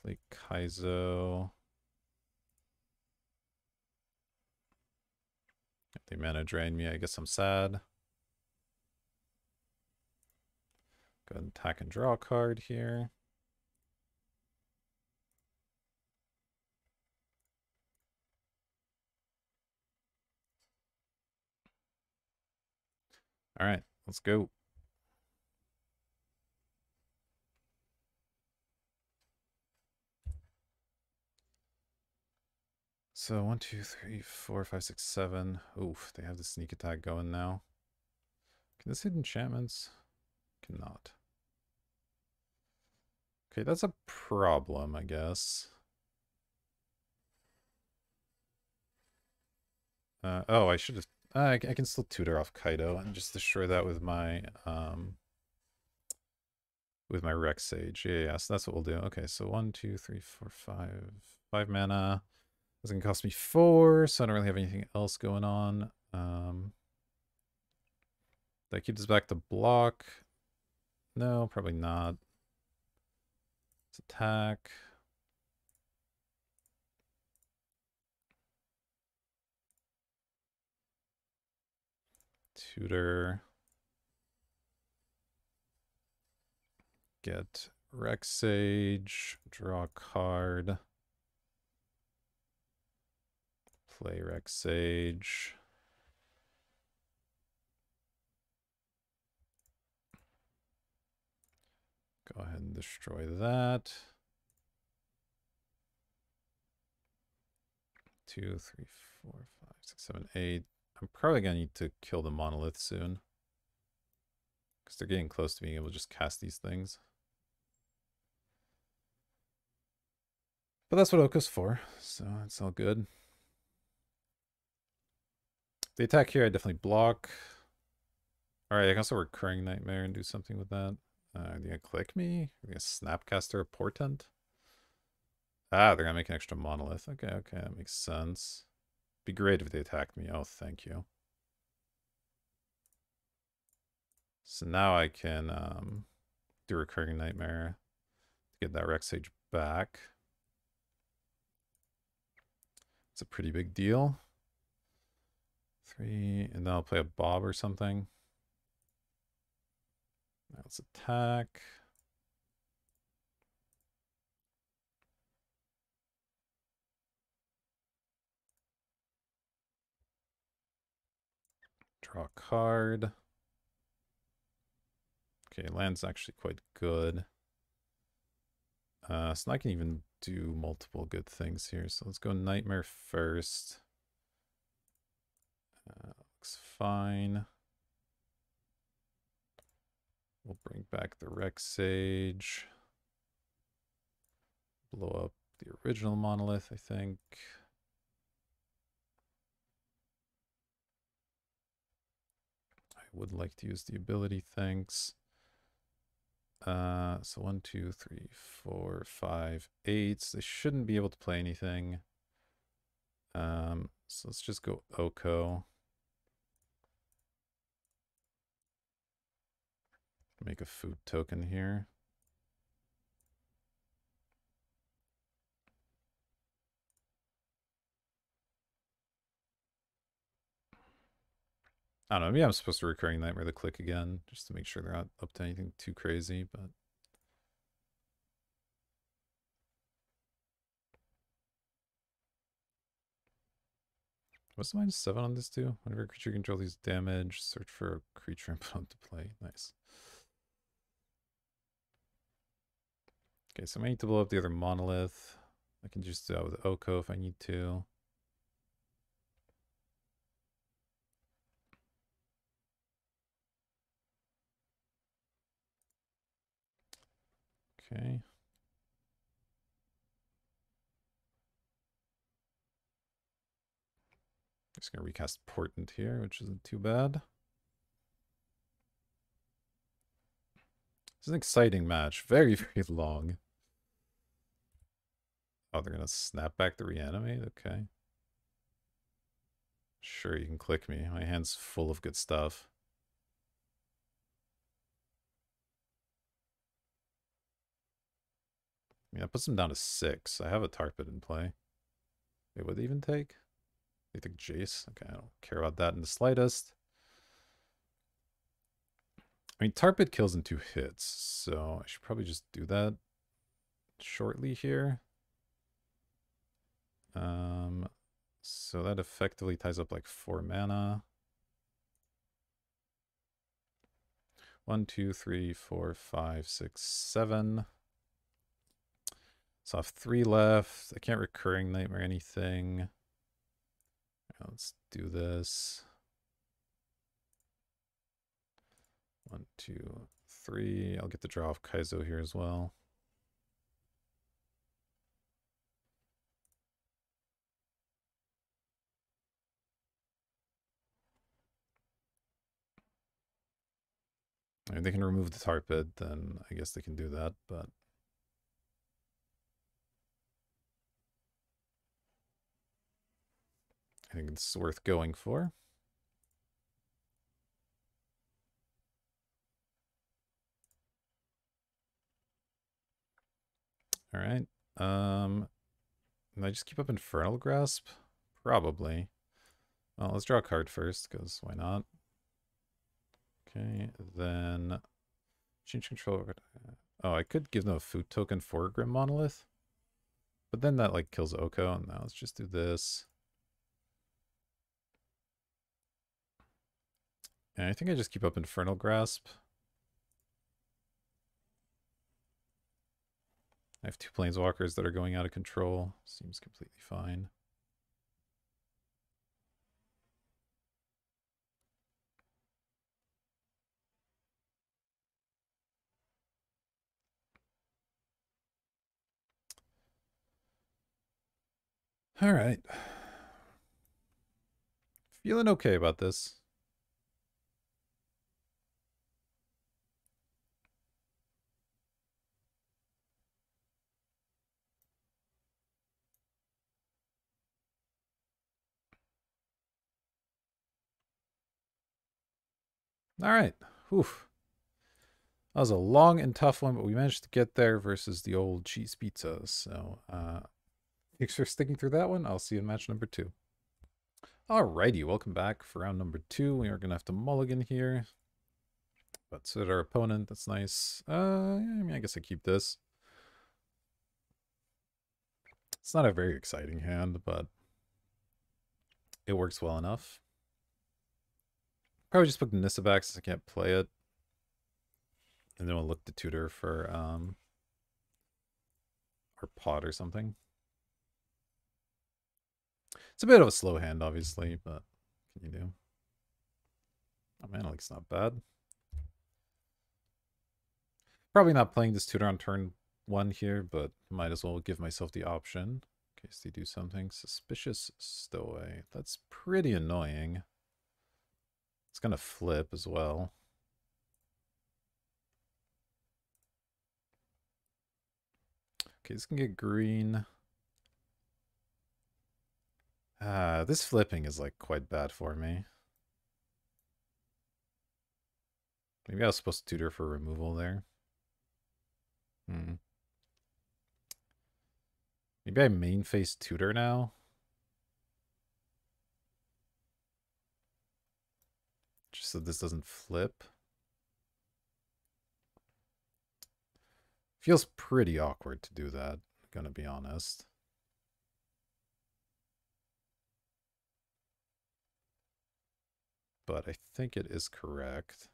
Play Kaizo. If they mana drain me, I guess I'm sad. Go ahead and attack and draw a card here. All right, let's go. So 1, 2, 3, 4, 5, 6, 7. Oof, they have the sneak attack going now. Can this hit enchantments? Cannot. Okay, that's a problem, I guess. Oh, I should have. I can still tutor off Kaido and just destroy that with my Rex Sage. Yeah, so that's what we'll do. Okay, so 1, 2, 3, 4, 5. 5 mana. It's gonna cost me 4, so I don't really have anything else going on. Did I keep this back to block? No, probably not. Let's attack. Tutor. Get Rex Sage. Draw a card. Play Rex Sage. Go ahead and destroy that. 2, 3, 4, 5, 6, 7, 8. I'm probably gonna need to kill the monolith soon. Because they're getting close to being able to just cast these things. But that's what Oka's for, so it's all good. The attack here, I definitely block. Alright, I can also Recurring Nightmare and do something with that. Are they gonna click me? Are they gonna Snapcaster a Portent? Ah, they're gonna make an extra monolith. Okay, okay, that makes sense. Be great if they attacked me. Oh, thank you. So now I can do Recurring Nightmare to get that Rex Sage back. It's a pretty big deal. 3, and then I'll play a Bob or something. Now let's attack. Draw a card. Okay, land's actually quite good. So I can even do multiple good things here. So let's go Nightmare first. Looks fine. We'll bring back the Rex Sage. Blow up the original monolith, I think. I would like to use the ability, thanks. So 1, 2, 3, 4, 5, 8. They shouldn't be able to play anything. So let's just go Oko. Make a food token here. I don't know, maybe I'm supposed to recurring nightmare the click again, just to make sure they're not up to anything too crazy, but what's the -7 on this do? Whenever a creature control these damage, search for a creature and put into play. Nice. Okay, so I need to blow up the other monolith. I can just do that with Oko if I need to. Okay. Just gonna recast Portent here, which isn't too bad. It's an exciting match. Very, very long. Oh, they're gonna snap back the reanimate? Okay. Sure, you can click me. My hand's full of good stuff. I mean, that puts them down to 6. I have a Tarpit in play. Wait, what do they even take? They take Jace? Okay, I don't care about that in the slightest. I mean, Tarpit kills in 2 hits, so I should probably just do that shortly here. So that effectively ties up like 4 mana. 1, 2, 3, 4, 5, 6, 7. So I have 3 left. I can't recurring nightmare anything. Let's do this. 1, 2, 3. I'll get the draw of Kaizo here as well. I mean, they can remove the Tarpit, then I guess they can do that, but I think it's worth going for. All right. Can I just keep up Infernal Grasp? Probably. Well, let's draw a card first, because why not? Okay, then change control. Oh, I could give them a food token for a Grim Monolith. But then that like kills Oko, and now let's just do this. And I think I just keep up Infernal Grasp. I have 2 Planeswalkers that are going out of control. Seems completely fine. All right. Feeling okay about this. All right. Whew. That was a long and tough one, but we managed to get there versus the old cheese pizza. So, thanks for sticking through that one. I'll see you in match number 2. Alrighty, welcome back for round number 2. We are going to have to mulligan here. But so did our opponent. That's nice. Yeah, I mean, I guess I keep this. It's not a very exciting hand, but it works well enough. Probably just put Nissa back since I can't play it. And then we'll look to tutor for or pot or something. It's a bit of a slow hand, obviously, but what can you do? Oh, Mana Leak's not bad. Probably not playing this tutor on turn 1 here, but might as well give myself the option in case they do something. Suspicious Stowaway. That's pretty annoying. It's going to flip as well. Okay, this can get green. This flipping is like quite bad for me. Maybe I was supposed to tutor for removal there. Maybe I main face tutor now. Just so this doesn't flip. Feels pretty awkward to do that, gonna be honest. But I think it is correct.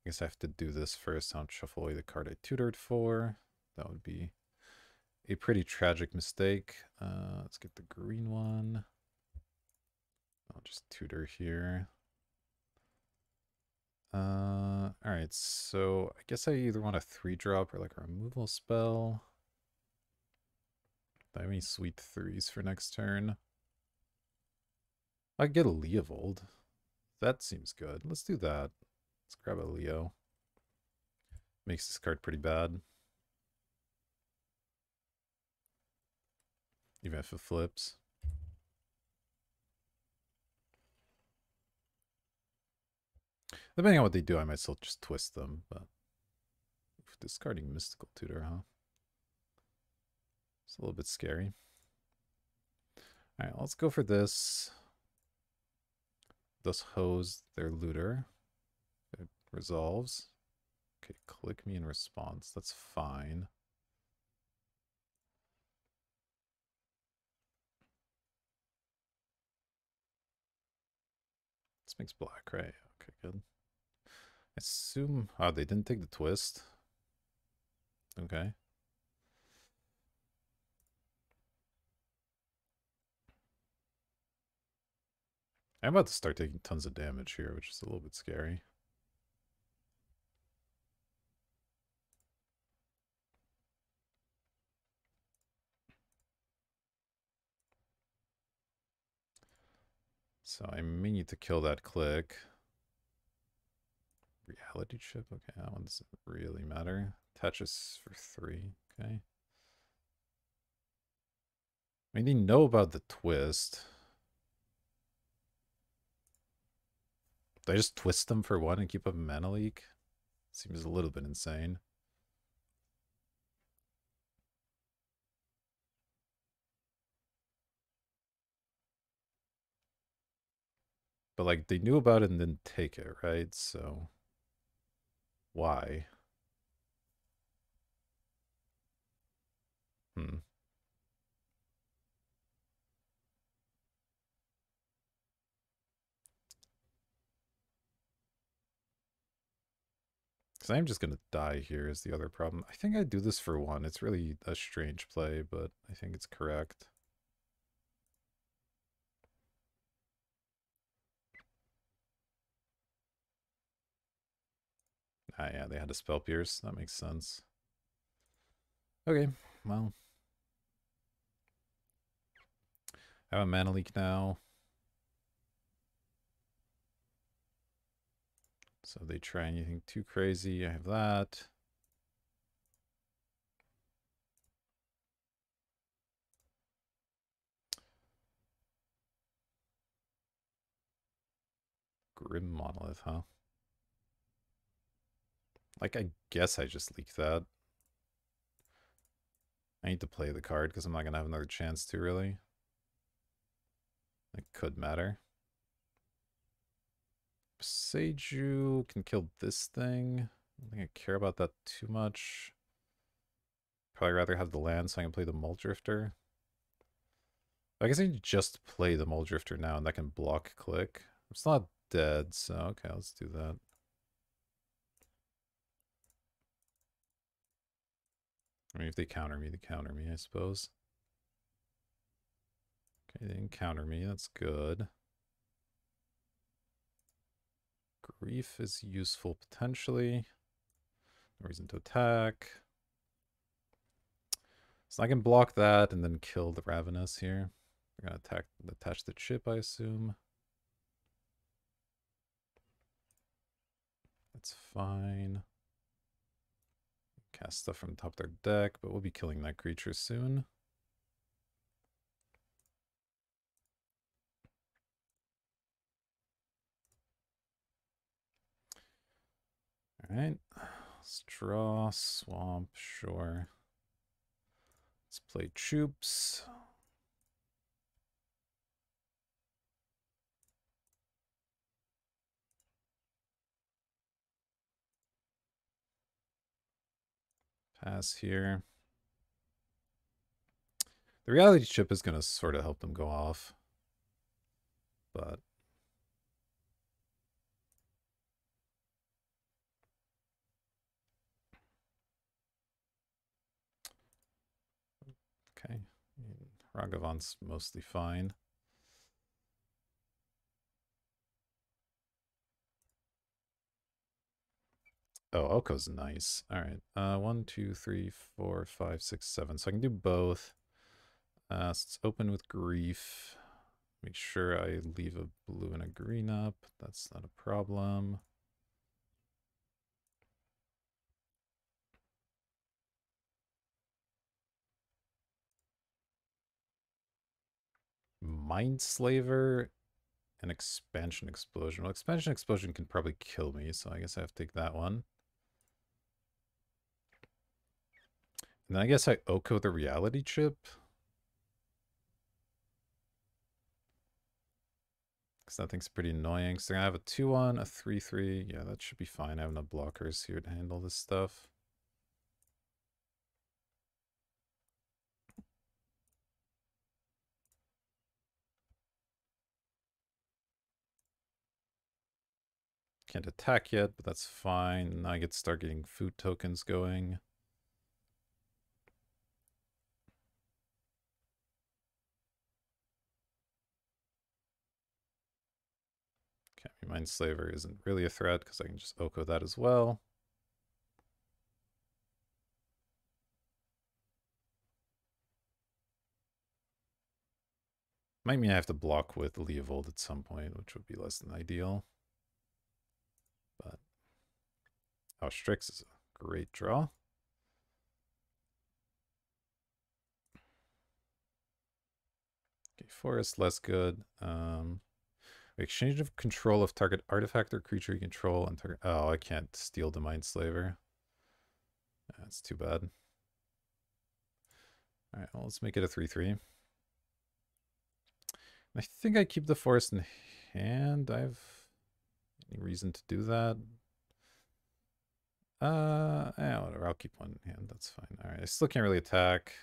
I guess I have to do this first. I'll shuffle away the card I tutored for. That would be a pretty tragic mistake. Let's get the green one. I'll just tutor here. Alright, so I guess I either want a 3-drop or like a removal spell. Do I have any sweet 3s for next turn? I could get a Leovold. That seems good. Let's do that. Let's grab a Leo. Makes this card pretty bad. Even if it flips. Depending on what they do, I might still just twist them, but discarding Mystical Tutor, huh? It's a little bit scary. Alright, let's go for this. Thus hose their looter. It resolves. Okay, click me in response. That's fine. This makes black, right? Okay, good. I assume... Oh, they didn't take the twist. Okay. I'm about to start taking tons of damage here, which is a little bit scary. So I may need to kill that click. Reality chip? Okay, that one doesn't really matter. Attaches for 3. Okay. I mean, they know about the twist. Do I just twist them for 1 and keep up a mana leak? Seems a little bit insane. But, like, they knew about it and didn't take it, right? So, why? Hmm. Because I'm just going to die here is the other problem. I think I do this for 1. It's really a strange play, but I think it's correct. Ah, yeah, they had a spell pierce. That makes sense. Okay, well. I have a mana leak now. So they try anything too crazy. I have that. Grim Monolith, huh? Like, I guess I just leaked that. I need to play the card because I'm not going to have another chance to, really. It could matter. Seiju can kill this thing. I don't think I care about that too much. Probably rather have the land so I can play the Muldrifter. I guess I can just play the Muldrifter now and that can block click. It's not dead, so okay, let's do that. I mean, if they counter me, they counter me, I suppose. Okay, they didn't counter me, that's good. Grief is useful potentially. No reason to attack. So I can block that and then kill the Ravenous here. They're gonna attach the chip, I assume. That's fine. Cast stuff from the top of their deck, but we'll be killing that creature soon. Alright. Let's draw, swamp, sure. Let's play troops. Pass here. The reality chip is going to sort of help them go off. But okay. Raghavan's mostly fine. Oh, Oko's nice. All right. 1, 2, 3, 4, 5, 6, 7. So I can do both. So let's open with grief. Make sure I leave a blue and a green up. That's not a problem. Mindslaver and expansion explosion. Well, expansion explosion can probably kill me, so I guess I have to take that one. And then I guess I Oko the reality chip. Because that thing's pretty annoying. So I have a 2-1, a 3-3. Yeah, that should be fine. I have enough blockers here to handle this stuff. Can't attack yet, but that's fine. Now I get to start getting food tokens going. Okay, Mindslaver isn't really a threat because I can just Oko that as well. Might mean I have to block with Leovold at some point, which would be less than ideal. But oh, Strix is a great draw. Okay, Forest less good. Exchange of control of target artifact or creature you control and target. Oh, I can't steal the Mindslaver. That's too bad. All right, well, let's make it a 3-3. I think I keep the forest in hand. I have any reason to do that? Yeah, whatever. I'll keep one in hand. That's fine. All right, I still can't really attack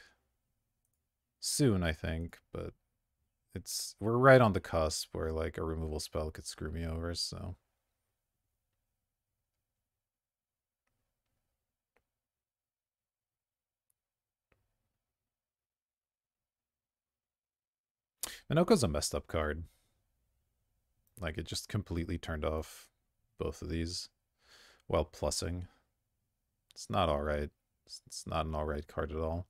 soon, I think, but we're right on the cusp where like a removal spell could screw me over. So Minoko's a messed up card. Like it just completely turned off both of these while plussing. It's not all right. It's not an all right card at all.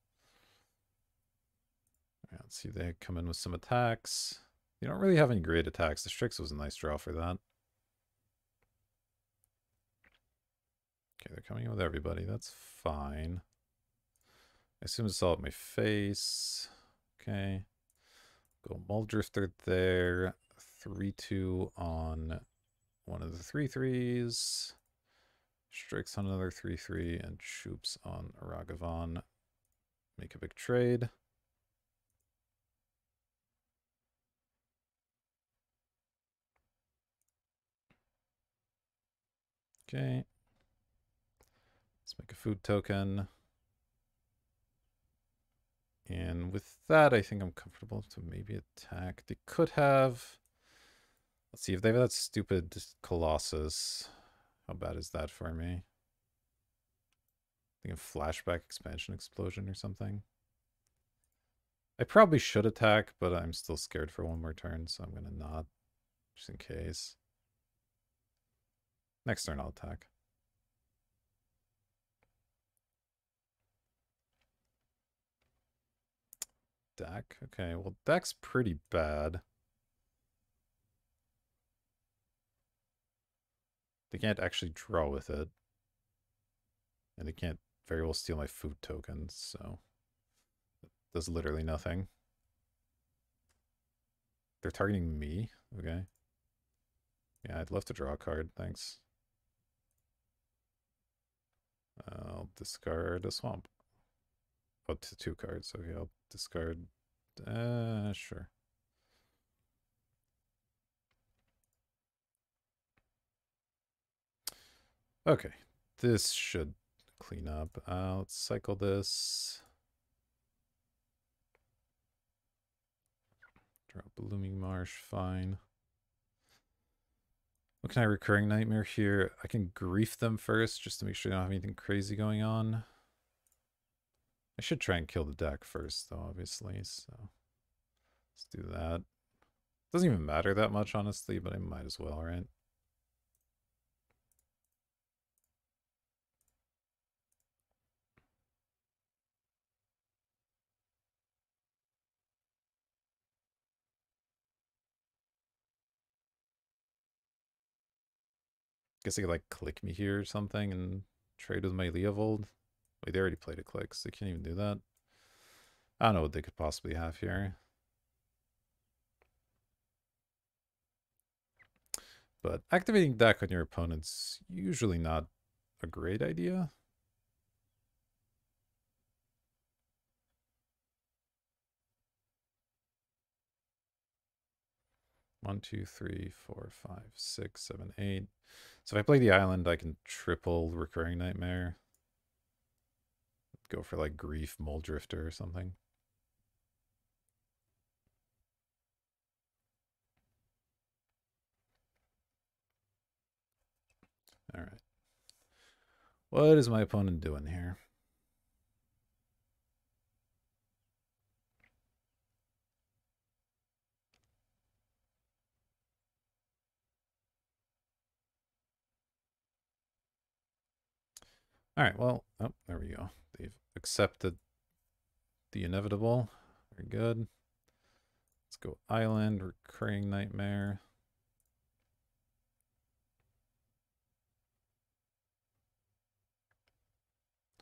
Right, let's see if they come in with some attacks. You don't really have any great attacks. The Strix was a nice draw for that. Okay, they're coming in with everybody. That's fine. I assume it's all at my face. Okay. Go Muldrifter there. 3-2 on one of the 3-3s. Strix on another 3-3. And Shoops on Ragavan. Make a big trade. Okay. Let's make a food token. And with that, I think I'm comfortable to maybe attack. They could have... Let's see, if they have that stupid Colossus, how bad is that for me? I think a flashback expansion explosion or something. I probably should attack, but I'm still scared for one more turn, so I'm going to not, just in case. Next turn I'll attack. Deck? Okay, well, deck's pretty bad. They can't actually draw with it. And they can't very well steal my food tokens, so... It does literally nothing. They're targeting me? Okay. Yeah, I'd love to draw a card, thanks. I'll discard a swamp. Oh, 2 cards. Okay, I'll discard... sure. Okay, this should clean up. Let's cycle this. Drop Blooming Marsh, fine. What can I recurring nightmare here? I can grief them first just to make sure they don't have anything crazy going on. I should try and kill the deck first, though, obviously, so let's do that. Doesn't even matter that much, honestly, but I might as well, right? Guess they could, like, click me here or something and trade with my Leovold. Wait, they already played a click, so they can't even do that. I don't know what they could possibly have here. But activating deck on your opponent's usually not a great idea. One, two, three, four, five, six, seven, eight. So if I play the island, I can triple recurring nightmare. Go for like grief, mole drifter or something. All right. What is my opponent doing here? All right, well, oh, there we go. They've accepted the inevitable. Very good. Let's go island, recurring nightmare.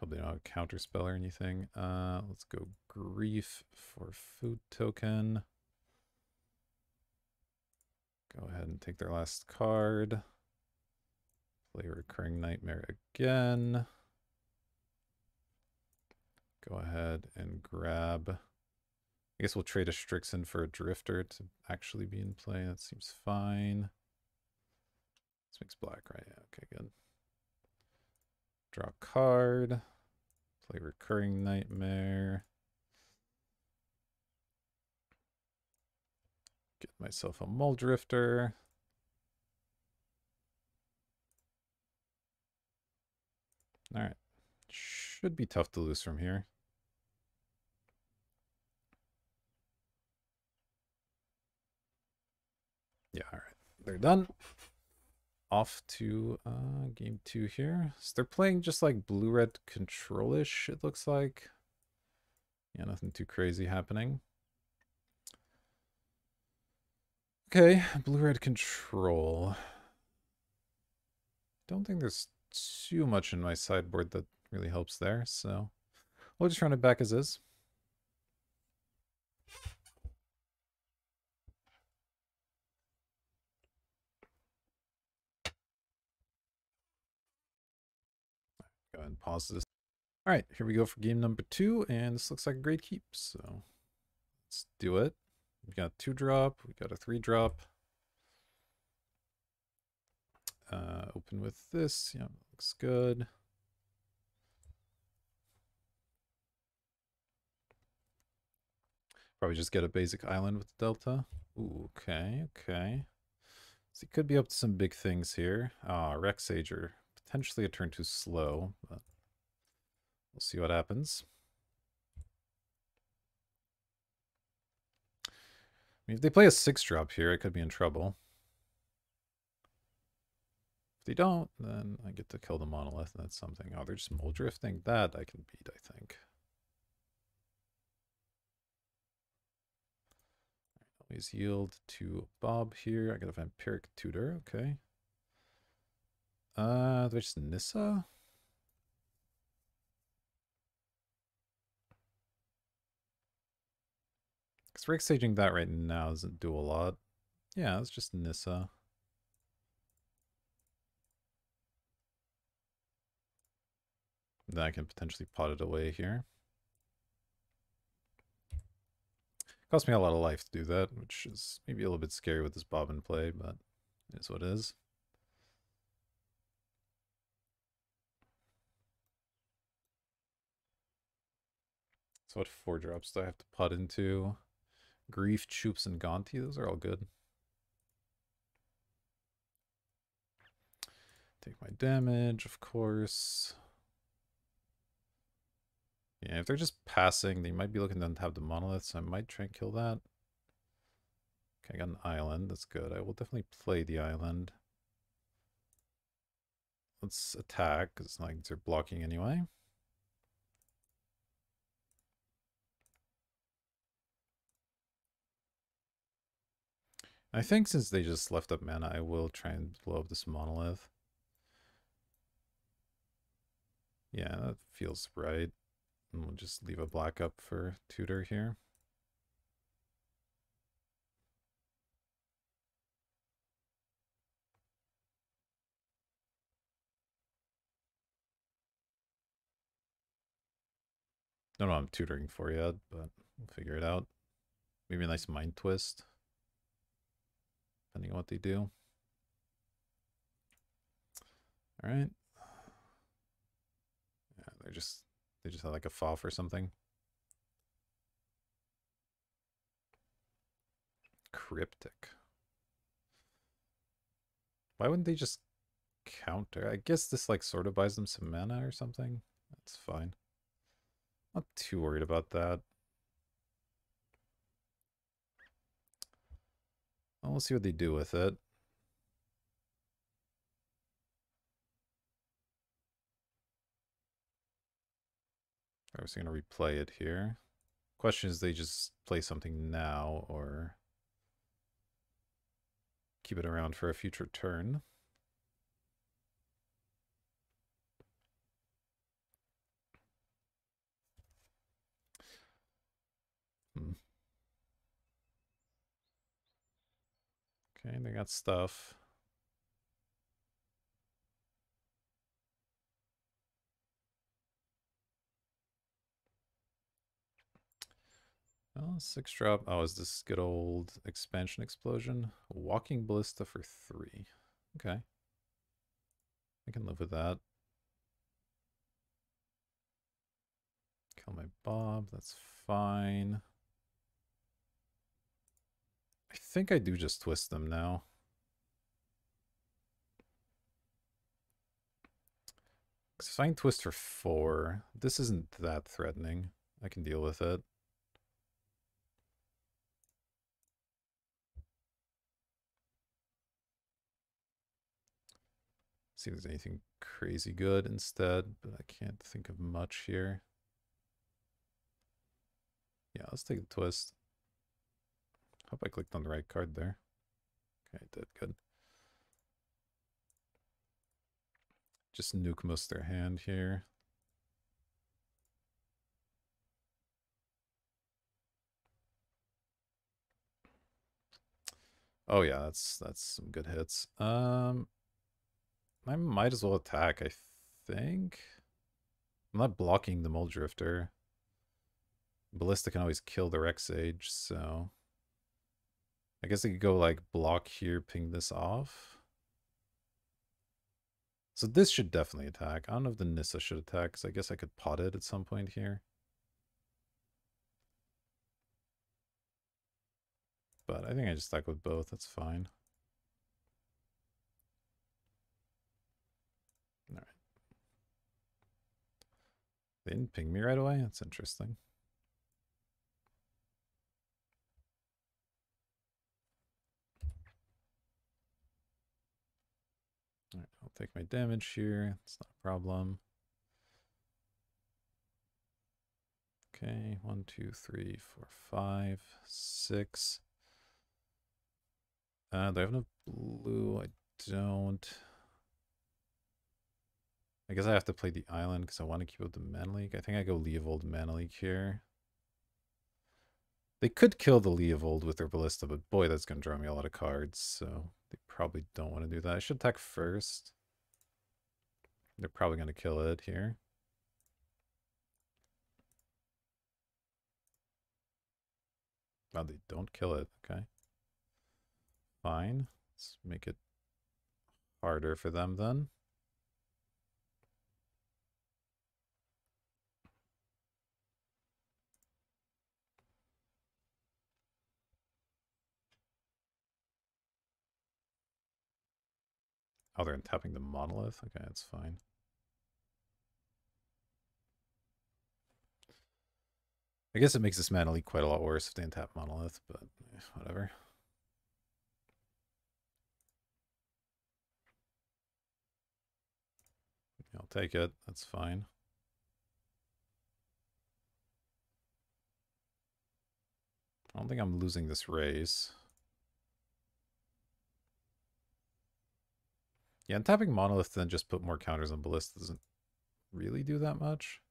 Hope they don't have a counter spell or anything. Let's go grief for food token. Go ahead and take their last card. Play recurring nightmare again. Go ahead and grab. I guess we'll trade a Strixen for a Drifter to actually be in play. That seems fine. This makes black, right? Yeah, okay, good. Draw a card. Play recurring nightmare. Get myself a Mole Drifter. All right. Should be tough to lose from here. Yeah, all right. They're done. Off to game 2 here. So they're playing just like blue-red control-ish, it looks like. Yeah, nothing too crazy happening. Okay, blue-red control. Don't think there's too much in my sideboard that really helps there, so we'll just run it back as is. Go ahead and pause this. All right, here we go for game number 2, and this looks like a great keep, so let's do it. We got 2-drop, we got a 3-drop. Open with this, yeah, looks good. Probably just get a basic island with Delta. Ooh, okay, okay. So he could be up to some big things here. Rexager. Potentially a turn too slow, but we'll see what happens. I mean, if they play a 6-drop here, I could be in trouble. If they don't, then I get to kill the monolith, and that's something. Oh, they're just mole drifting. That I can beat, I think. Always yield to Bob here. I got a Vampiric Tutor, okay. Do I just Nissa? Because Rexaging that right now doesn't do a lot. Yeah, it's just Nissa. Then I can potentially pot it away here. Cost me a lot of life to do that, which is maybe a little bit scary with this Bob in play, but it is what it is. So what 4-drops do I have to put into? Grief, Choops, and Gonti. Those are all good. Take my damage, of course. Yeah, if they're just passing, they might be looking to have the monolith, so I might try and kill that. Okay, I got an island. That's good. I will definitely play the island. Let's attack, because like they're blocking anyway. I think since they just left up mana, I will try and blow up this monolith. Yeah, that feels right. And we'll just leave a black up for tutor here. Don't know what I'm tutoring for yet, but we'll figure it out. Maybe a nice mind twist, depending on what they do. All right. Yeah, they just had like a FOF or something. Cryptic. Why wouldn't they just counter? I guess this like sort of buys them some mana or something. That's fine. Not too worried about that. Well, we'll see what they do with it. I was going to replay it here. Question is, they just play something now or keep it around for a future turn. Okay, they got stuff. Oh, 6-drop. Oh, is this good old expansion explosion? Walking ballista for 3. Okay. I can live with that. Kill my Bob. That's fine. I think I do just twist them now. Because if I can twist for 4, this isn't that threatening. I can deal with it. See if there's anything crazy good instead, but I can't think of much here. Yeah, let's take the twist. Hope I clicked on the right card there. Okay, I did. Good. Just nuke most of their hand here. Oh yeah, that's some good hits. I might as well attack, I think. I'm not blocking the Mole Drifter. Ballista can always kill the Rex Sage, so I guess I could go like block here, ping this off. So this should definitely attack. I don't know if the Nissa should attack, because I guess I could pot it at some point here. But I think I just stuck with both. That's fine. All right. They didn't ping me right away? That's interesting. All right, I'll take my damage here. It's not a problem. Okay, 1, 2, 3, 4, 5, 6. Do I have enough blue? I don't. I guess I have to play the island because I want to keep up the Mana League. I think I go Leovold Mana League here. They could kill the Leovold with their Ballista, but boy, that's going to draw me a lot of cards, so they probably don't want to do that. I should attack first. They're probably going to kill it here. Oh, they don't kill it. Okay. Fine. Let's make it harder for them then. Oh, they're tapping the monolith? Okay, that's fine. I guess it makes this mana leak quite a lot worse if they untap monolith, but whatever. I'll take it. That's fine. I don't think I'm losing this race. Yeah, and tapping monolith then just put more counters on ballista doesn't really do that much.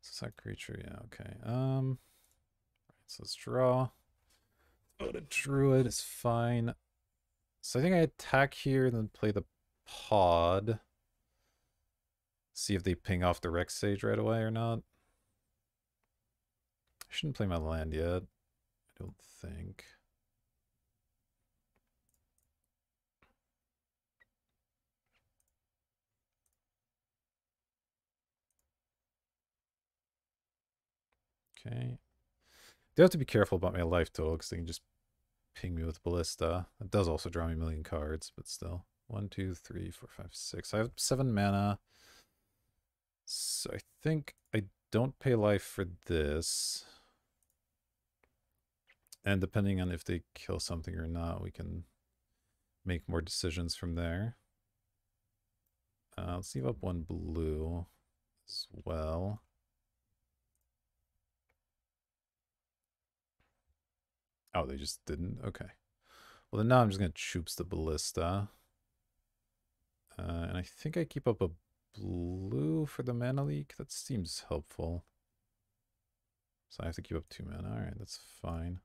Is that creature? Yeah, okay. Right, so let's draw. Go to druid is fine. So I think I attack here, then play the pod. See if they ping off the Rex Sage right away or not. I shouldn't play my land yet. I don't think. Okay. Do have to be careful about my life total because they can just ping me with Ballista. It does also draw me a million cards, but still. 1, 2, 3, 4, 5, 6. I have 7 mana. So I think I don't pay life for this. And depending on if they kill something or not, we can make more decisions from there. Let's leave up 1 blue as well. Oh, they just didn't? Okay. Well, then now I'm just going to choops the Ballista. And I think I keep up a blue for the mana leak. That seems helpful. So I have to keep up 2 mana. Alright, that's fine.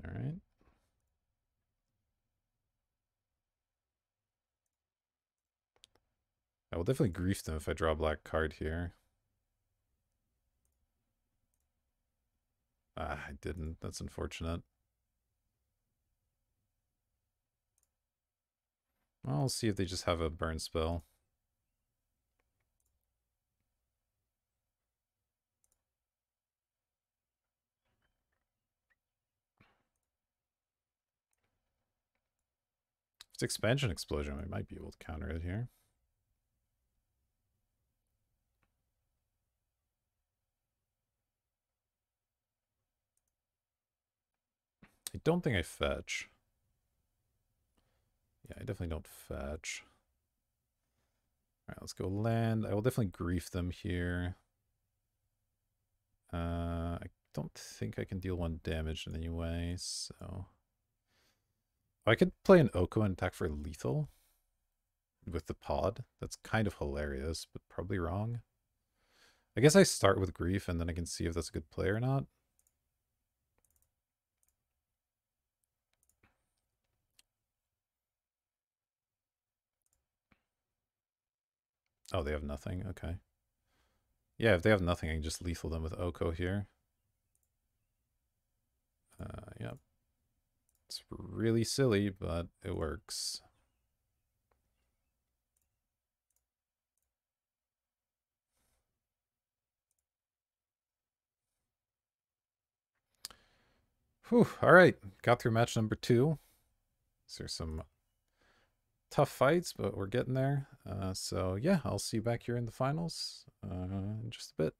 Alright. I will definitely grief them if I draw a black card here. Ah, I didn't. That's unfortunate. Well, I'll see if they just have a burn spell. If it's expansion explosion, I might be able to counter it here. I don't think I fetch. Yeah, I definitely don't fetch. Alright, let's go land. I will definitely grief them here. I don't think I can deal 1 damage in any way, so... I could play an Oko and attack for lethal with the pod. That's kind of hilarious, but probably wrong. I guess I start with grief and then I can see if that's a good play or not. Oh, they have nothing. Okay. Yeah, if they have nothing, I can just lethal them with Oko here. Yep. It's really silly, but it works. Whew, alright. Got through match number 2. There's some tough fights, but we're getting there. So yeah, I'll see you back here in the finals in just a bit.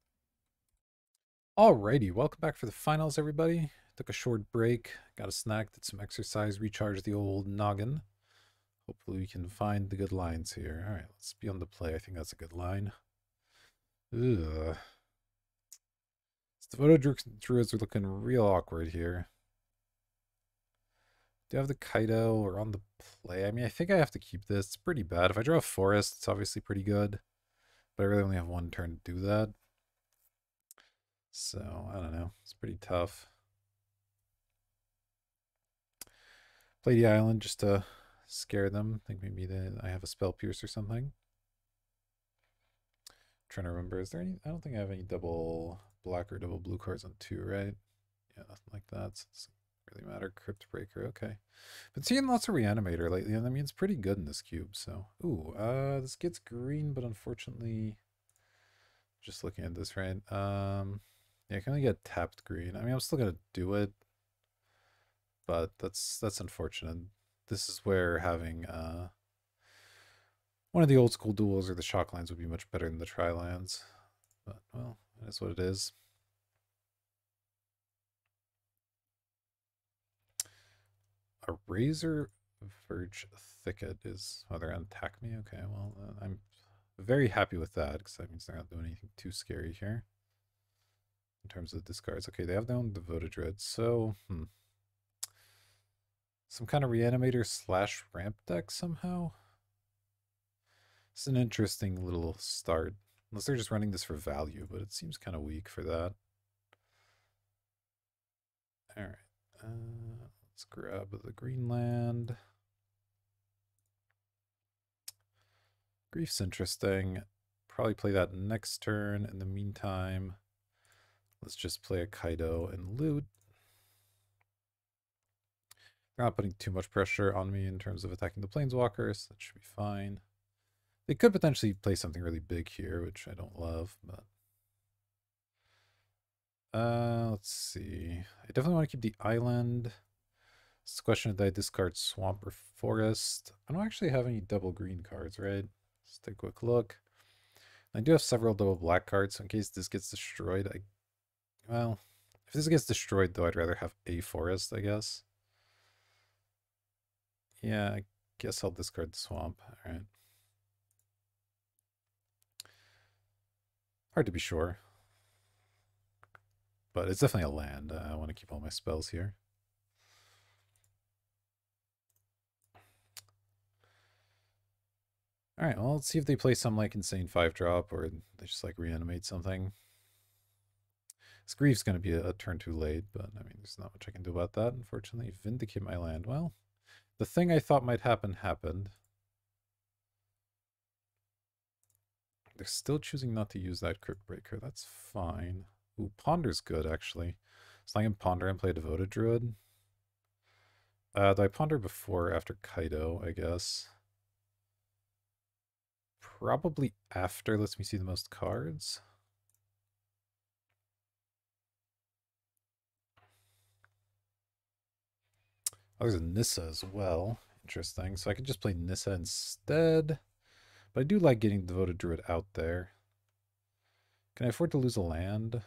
Alrighty, welcome back for the finals, everybody. Took a short break, got a snack, did some exercise, recharged the old noggin. Hopefully we can find the good lines here. Alright, let's be on the play. I think that's a good line. Ugh. The photo druids are looking real awkward here. Do you have the Kaido or on the play? I mean, I think I have to keep this. It's pretty bad. If I draw a forest, it's obviously pretty good. But I really only have 1 turn to do that. So, I don't know. It's pretty tough. Play the island just to scare them. Think maybe I have a spell pierce or something. Trying to remember, is there any? I don't think I have any double black or double blue cards on 2, right? Yeah, nothing like that. So it doesn't really matter. Crypt Breaker, okay. Been seeing lots of Reanimator lately, and I mean it's pretty good in this cube. So, ooh, this gets green, but unfortunately, just looking at this, right? Yeah, I can only get tapped green. I mean, I'm still gonna do it, but that's unfortunate. This is where having one of the old school duels or the shock lands would be much better than the tri lands. But well, that is what it is. A Razor Verge Thicket is... Oh, they're gonna attack me? Okay, well, I'm very happy with that, because that means they're not doing anything too scary here. In terms of discards. Okay, they have their own Devoted Dread, so... Some kind of Reanimator slash ramp deck somehow? It's an interesting little start. Unless they're just running this for value, but it seems kind of weak for that. Alright. Let's grab the Greenland. Grief's interesting. Probably play that next turn. In the meantime, let's just play a Kaido and loot. They're not putting too much pressure on me in terms of attacking the Planeswalkers. That should be fine. They could potentially play something really big here, which I don't love, but... let's see. I definitely want to keep the island. It's a question of, did I discard Swamp or Forest? I don't actually have any double green cards, right? Let's take a quick look. I do have several double black cards, so in case this gets destroyed, well, if this gets destroyed, though, I'd rather have a Forest, I guess. Yeah, I guess I'll discard the Swamp. Alright. Hard to be sure. But it's definitely a land. I want to keep all my spells here. Alright, well, let's see if they play some, like, insane 5-drop, or they just, like, reanimate something. This Grief's going to be a turn too late, but, I mean, there's not much I can do about that, unfortunately. Vindicate my land. Well, the thing I thought might happen happened. They're still choosing not to use that Crypt Breaker. That's fine. Ooh, Ponder's good, actually. So I can Ponder and play Devoted Druid. Do I Ponder before or after Kaido, I guess? Probably after. Lets me see the most cards. Oh, there's a Nissa as well. Interesting. So I could just play Nissa instead. But I do like getting Devoted Druid out there. Can I afford to lose a land?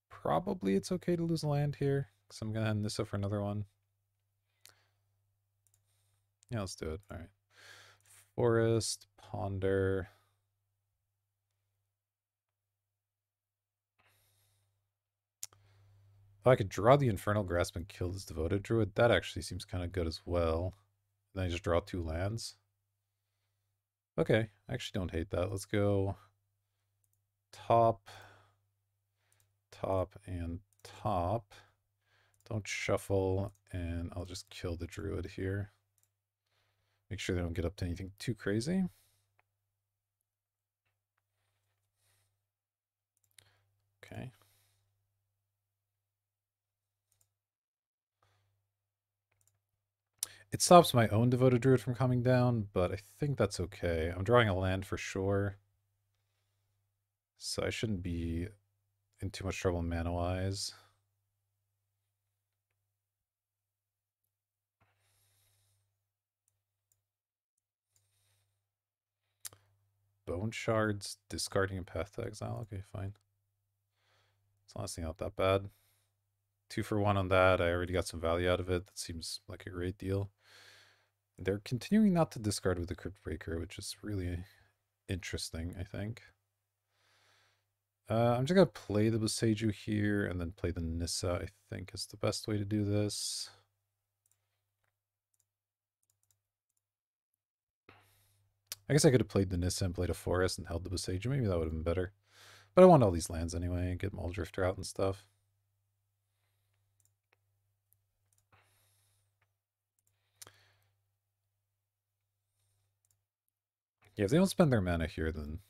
Probably it's okay to lose a land here, because I'm going to have Nissa for another one. Yeah, let's do it. All right. Forest, Ponder. If I could draw the Infernal Grasp and kill this Devoted Druid, that actually seems kind of good as well. Then I just draw 2 lands. Okay, I actually don't hate that. Let's go top, top, and top. Don't shuffle, and I'll just kill the Druid here. Make sure they don't get up to anything too crazy. Okay. It stops my own Devoted Druid from coming down, but I think that's okay. I'm drawing a land for sure. So I shouldn't be in too much trouble mana-wise. Bone Shards, discarding a Path to Exile. Okay, fine. It's honestly not that bad. 2 for 1 on that. I already got some value out of it. That seems like a great deal. They're continuing not to discard with the Crypt Breaker, which is really interesting, I think. I'm just going to play the Boseiju here and then play the Nissa, I think is the best way to do this. I guess I could have played the Nissa and played a Forest and held the Boseiju. Maybe that would have been better. But I want all these lands anyway, get Muldrifter out and stuff. Yeah, if they don't spend their mana here, then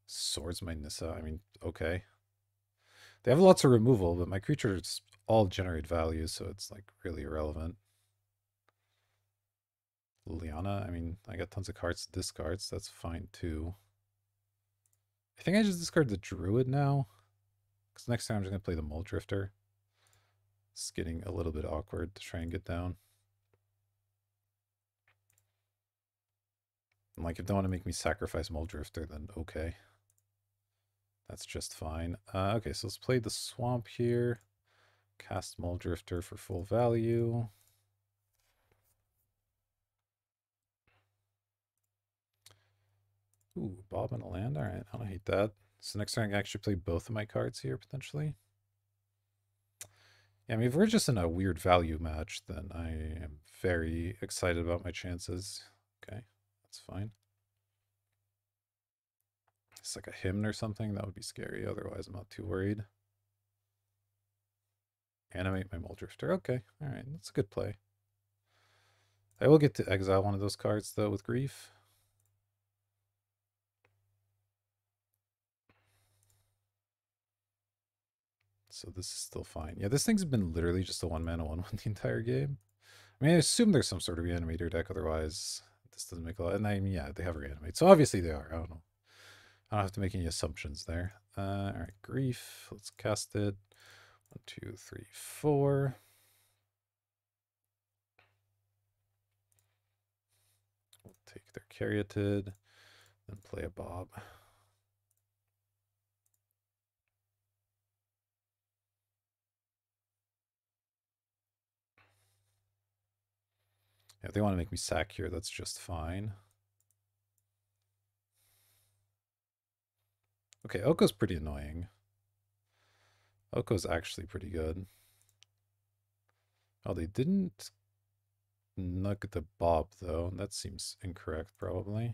Swords my Nissa. I mean, okay. They have lots of removal, but my creatures all generate value, so it's like really irrelevant. Liliana, I mean, I got tons of cards to discard, so that's fine too. I think I just discard the Druid now, because next time I'm just going to play the Mole Drifter. It's getting a little bit awkward to try and get down. And like, if they want to make me sacrifice Mole Drifter, then okay. That's just fine. Okay, so let's play the Swamp here. Cast Mole Drifter for full value. Ooh, Bob and a land. All right, I don't hate that. So next time I can actually play both of my cards here, potentially. Yeah, I mean, if we're just in a weird value match, then I am very excited about my chances. Okay, that's fine. It's like a hymn or something. That would be scary. Otherwise, I'm not too worried. Animate my Mole Drifter. Okay, all right, that's a good play. I will get to exile one of those cards, though, with Grief. So this is still fine. Yeah, this thing's been literally just a 1-mana 1/1 the entire game. I mean, I assume there's some sort of reanimator deck, otherwise this doesn't make a lot. And I mean, yeah, they have reanimate, so obviously they are. I don't know. I don't have to make any assumptions there. All right, Grief. Let's cast it. 1, 2, 3, 4. We'll take their Caryatid, then play a Bob. Yeah, if they want to make me sack here, that's just fine. Okay, Oko's pretty annoying. Oko's actually pretty good. Oh, they didn't nug the Bob, though. That seems incorrect, probably.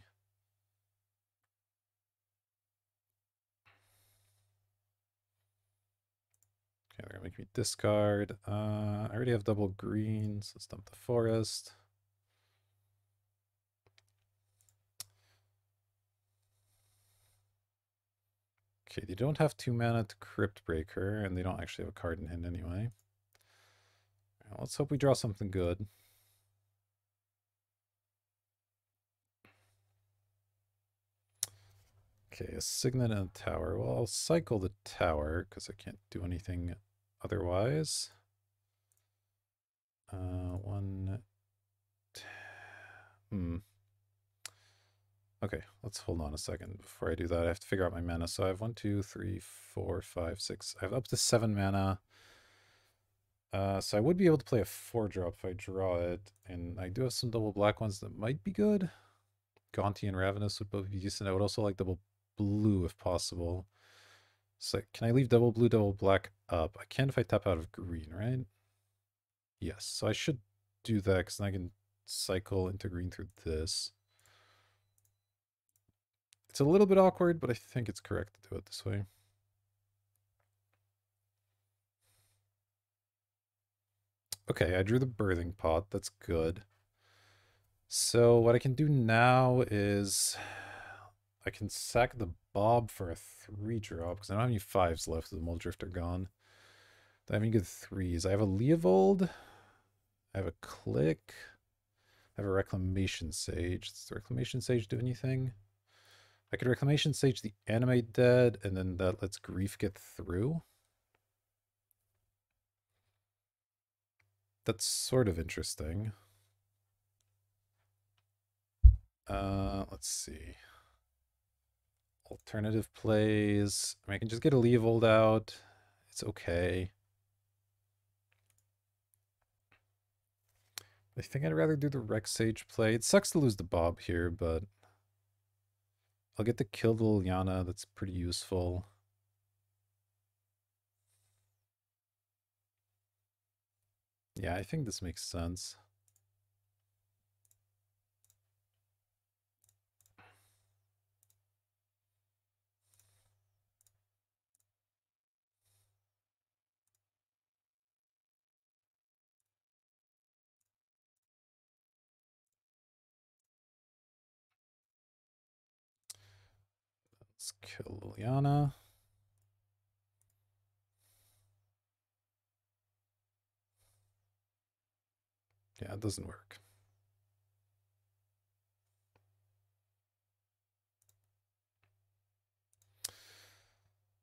Okay, they're gonna make me discard. I already have double greens. Let's dump the forest. Okay, they don't have 2 mana to Crypt Breaker, and they don't actually have a card in hand anyway. Right, let's hope we draw something good. Okay, a Signet and a tower. Well, I'll cycle the tower, because I can't do anything otherwise. One... Okay, let's hold on a second. Before I do that, I have to figure out my mana. So I have 1, 2, 3, 4, 5, 6. I have up to 7 mana. So I would be able to play a 4-drop if I draw it. And I do have some double black ones that might be good. Gaunty and Ravenous would both be decent. I would also like double blue if possible. So can I leave double blue, double black up? I can if I tap out of green, right? Yes, so I should do that because then I can cycle into green through this. It's a little bit awkward, but I think it's correct to do it this way. Okay, I drew the birthing pot. That's good. So what I can do now is I can sack the Bob for a 3-drop because I don't have any 5s left with the Mole Drifter gone. Do I have any good 3s? I have a Leovold. I have a Click. I have a Reclamation Sage. Does the Reclamation Sage do anything? I could Reclamation Sage the Animate Dead, and then that lets Grief get through. That's sort of interesting. Let's see. Alternative plays. I mean, I can just get a Leovold out. It's okay. I think I'd rather do the Rex Sage play. It sucks to lose the Bob here, but I'll get to kill the Liliana. That's pretty useful. Yeah, I think this makes sense. Let's kill Liliana. Yeah, it doesn't work.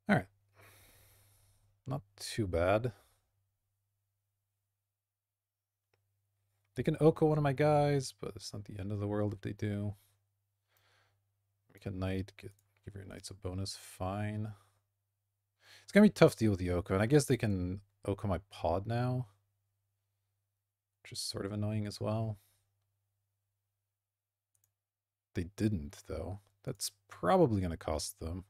All right. Not too bad. They can Oko one of my guys, but it's not the end of the world if they do. Make a knight, give your knights a bonus, fine. It's gonna be tough to deal with the Oko, and I guess they can Oko my pod now. Which is sort of annoying as well. They didn't, though. That's probably gonna cost them.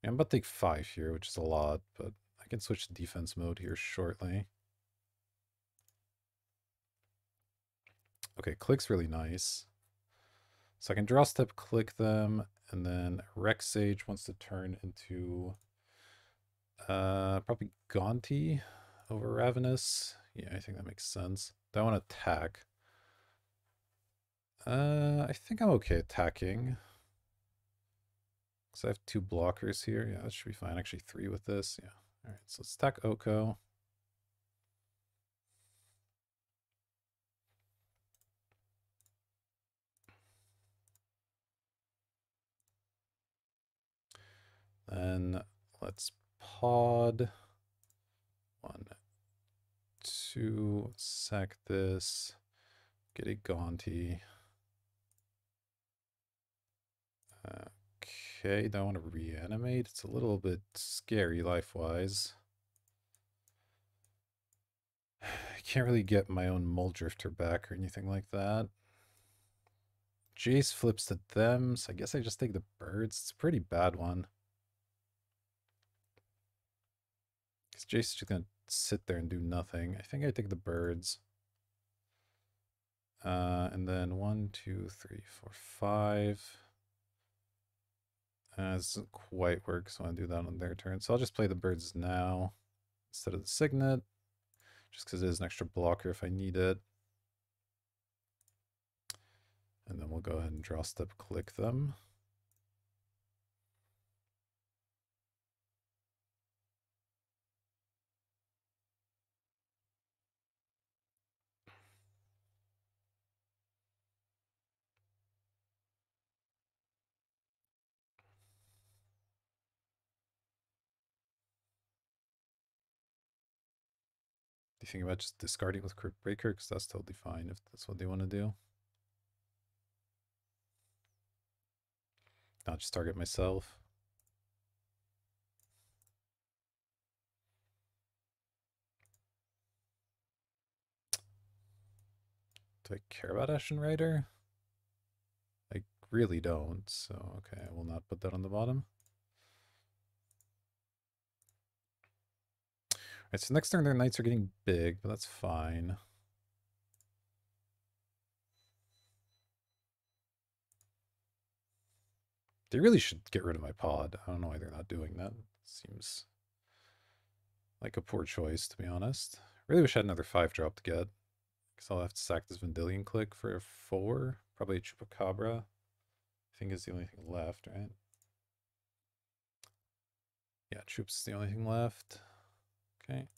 Yeah, I'm about to take 5 here, which is a lot, but I can switch to defense mode here shortly. Okay, click's really nice. So I can draw step, click them, and then Rex Sage wants to turn into probably Gaunty over Ravenous. Yeah, I think that makes sense. Do I want to attack? I think I'm okay attacking. Because I have 2 blockers here. Yeah, that should be fine. Actually, 3 with this. Yeah. Alright, so let's attack Oko. Then let's pod. 1, 2, sack this. Get a Gaunty. Okay, don't want to reanimate. It's a little bit scary life-wise. I can't really get my own Muldrifter back or anything like that. Jace flips to them, so I guess I just take the birds. It's a pretty bad one. Because Jace is just going to sit there and do nothing. I think I take the birds. And then 1, 2, 3, 4, 5. This doesn't quite work, so I want to do that on their turn. So I'll just play the birds now instead of the Signet. Just because it is an extra blocker if I need it. And then we'll go ahead and draw step, click them. Do you think about just discarding with Crypt Breaker? Because that's totally fine if that's what they want to do. Not just target myself. Do I care about Ashen Rider? I really don't, so okay, I will not put that on the bottom. Alright, so next turn their knights are getting big, but that's fine. They really should get rid of my pod. I don't know why they're not doing that. Seems like a poor choice, to be honest. Really wish I had another 5-drop to get. Because I'll have to sack this Vendilion Click for a 4. Probably a Chupacabra. I think is the only thing left, right? Yeah, Chups is the only thing left. Okay. Okay,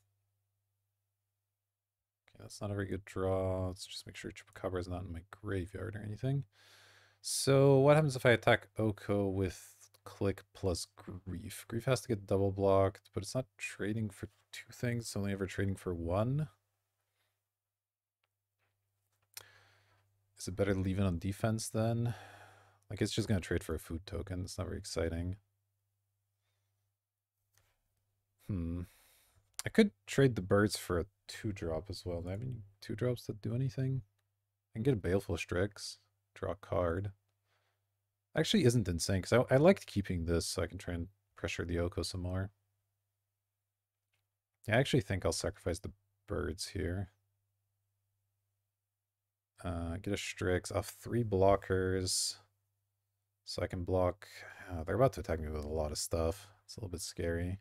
that's not a very good draw. Let's just make sure Chupacabra is not in my graveyard or anything. So what happens if I attack Oko with click plus Grief? Grief has to get double blocked, but it's not trading for 2 things. It's only ever trading for 1. Is it better to leave it on defense then? Like, it's just going to trade for a food token. It's not very exciting. I could trade the birds for a 2-drop as well. Do I have any 2-drops that do anything? I can get a Baleful Strix, draw a card. Actually isn't insane, because I liked keeping this so I can try and pressure the Oko some more. Yeah, I actually think I'll sacrifice the birds here. Get a Strix. I'll have 3 blockers. So I can block... they're about to attack me with a lot of stuff. It's a little bit scary.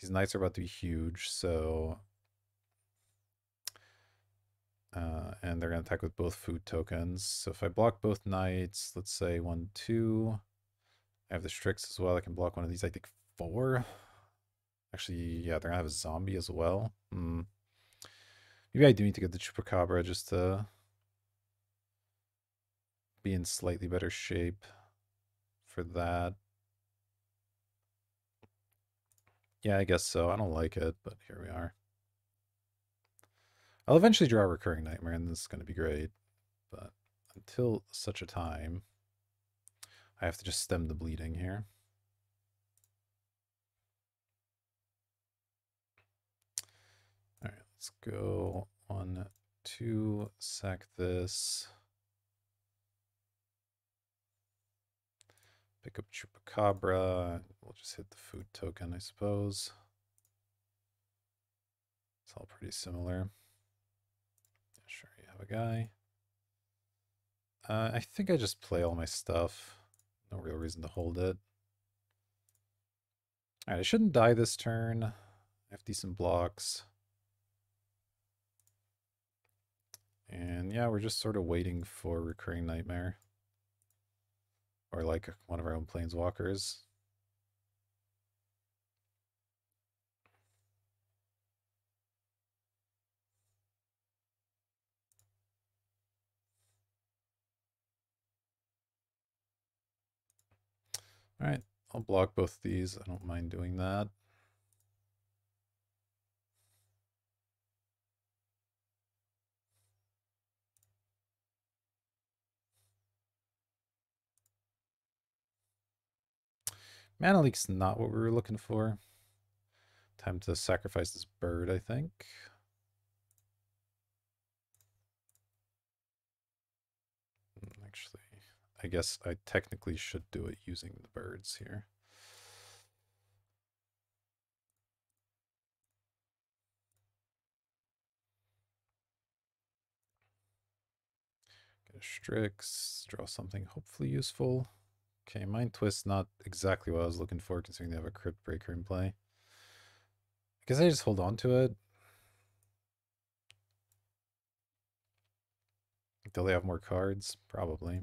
These knights are about to be huge, so... and they're going to attack with both food tokens. So if I block both knights, let's say 1, 2... I have the Strix as well. I can block one of these, I think 4. Actually, yeah, they're gonna have a zombie as well. Maybe I do need to get the Chupacabra just to be in slightly better shape for that. Yeah, I guess so. I don't like it, but here we are. I'll eventually draw a Recurring Nightmare, and this is going to be great. But until such a time, I have to just stem the bleeding here. All right, let's go 1, 2, sack this. Pick up Chupacabra. We'll just hit the food token, I suppose. It's all pretty similar. Yeah, sure, you have a guy. I think I just play all my stuff. No real reason to hold it. Alright, I shouldn't die this turn. I have decent blocks. And yeah, we're just sort of waiting for Recurring Nightmare. Or like one of our own Planeswalkers. Alright, I'll block both these. I don't mind doing that. Mana Leak's not what we were looking for. Time to sacrifice this bird, I think. Actually, I guess I technically should do it using the birds here. Get a Strix, draw something hopefully useful. Okay, Mind Twist, not exactly what I was looking for, considering they have a Crypt Breaker in play. I guess I just hold on to it. Until they have more cards, probably.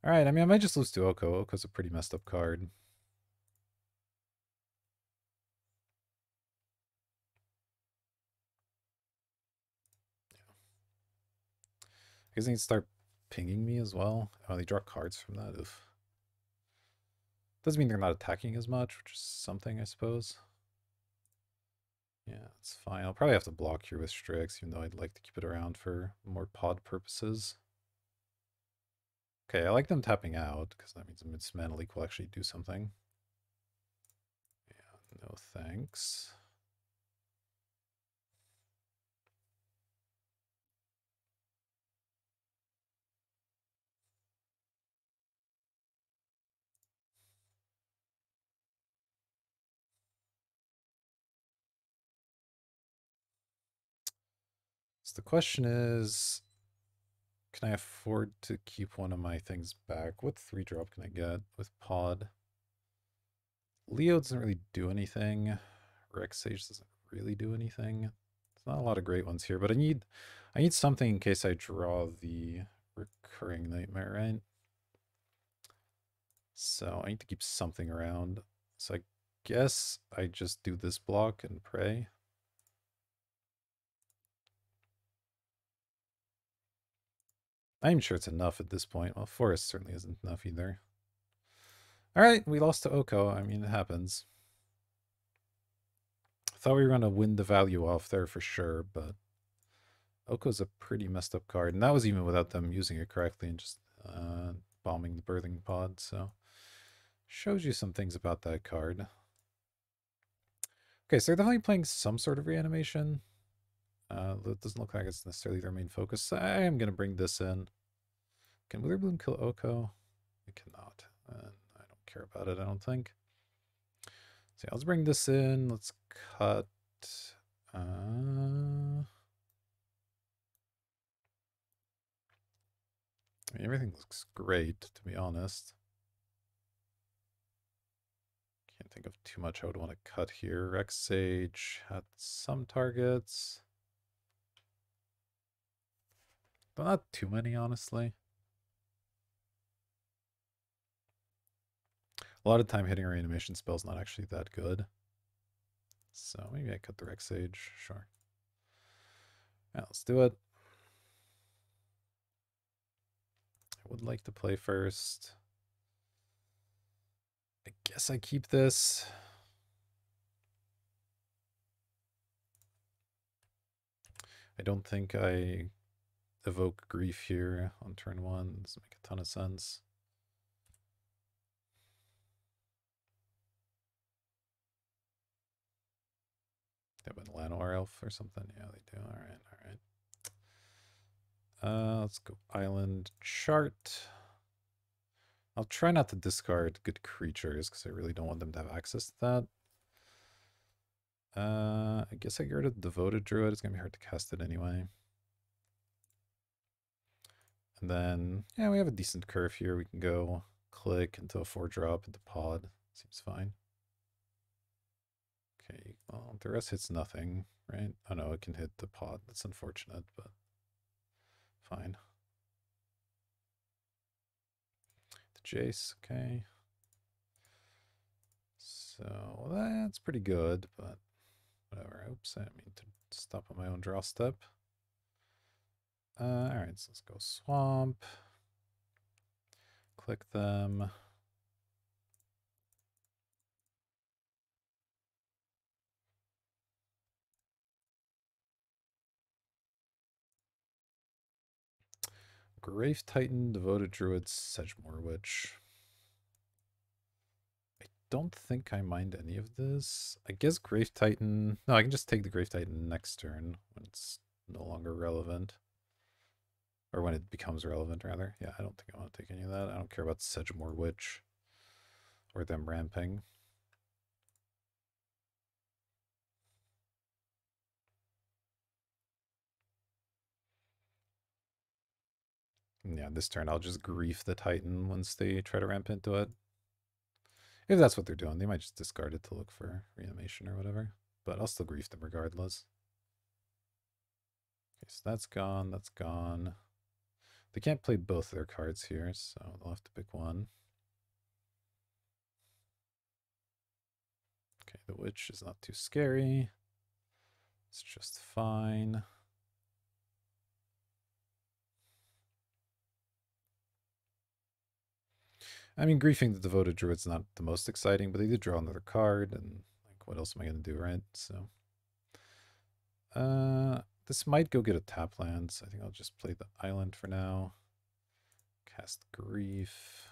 Alright, I mean, I might just lose to Oko. Oko's a pretty messed up card. I guess they need to start pinging me as well. Oh, they draw cards from that. Oof. Doesn't mean they're not attacking as much, which is something, I suppose. Yeah, it's fine. I'll probably have to block here with Strix, even though I'd like to keep it around for more pod purposes. Okay, I like them tapping out, because that means its mana leak will actually do something. Yeah, no thanks. So the question is, can I afford to keep one of my things back? What 3-drop can I get with pod? Leo doesn't really do anything. Rex Sage doesn't really do anything. There's not a lot of great ones here, but I need something in case I draw the Recurring Nightmare, right? So I need to keep something around. So I guess I just do this block and pray. I'm even sure it's enough at this point. Well, Forest certainly isn't enough either. Alright, we lost to Oko. I mean, it happens. I thought we were going to win the value off there for sure, but Oko's a pretty messed up card. And that was even without them using it correctly and just bombing the birthing pod. So shows you some things about that card. Okay, so they're definitely playing some sort of reanimation. It doesn't look like it's necessarily their main focus. I am going to bring this in. Can Witherbloom kill Oko? It cannot. I don't care about it, I don't think. So yeah, let's bring this in. Let's cut. I mean, everything looks great, to be honest. Can't think of too much I would want to cut here. Rex Sage had some targets. But not too many, honestly. A lot of time hitting a reanimation spell is not actually that good. So maybe I cut the Rex Sage. Sure. Yeah, let's do it. I would like to play first. I guess I keep this. I don't think I evoke grief here on turn 1. Doesn't make a ton of sense. They have a Llanowar elf or something. Yeah, they do. All right, all right. Let's go island chart. I'll try not to discard good creatures because I really don't want them to have access to that. I guess I get rid of Devoted Druid. It's going to be hard to cast it anyway. And then, yeah, we have a decent curve here. We can go click into a 4-drop into pod. Seems fine. Okay, well, the rest hits nothing, right? Oh no, it can hit the pod. That's unfortunate, but fine. The Jace, okay. So that's pretty good, but whatever. Oops, I didn't mean to stop on my own draw step. Alright, so let's go swamp. Click them. Grave Titan, Devoted Druid, Sedgemoor Witch. I don't think I mind any of this. I guess Grave Titan... No, I can just take the Grave Titan next turn when it's no longer relevant. Or when it becomes relevant, rather. Yeah, I don't think I want to take any of that. I don't care about Sedgemoor Witch. Or them ramping. Yeah, this turn I'll just grief the Titan once they try to ramp into it. If that's what they're doing, they might just discard it to look for reanimation or whatever. But I'll still grief them regardless. Okay, so that's gone, that's gone. They can't play both their cards here, so they'll have to pick one. Okay, the witch is not too scary. It's just fine. I mean, griefing the Devoted Druid's not the most exciting, but they did draw another card, and like, what else am I going to do, right? So, this might go get a tap land, so I think I'll just play the island for now. Cast Grief.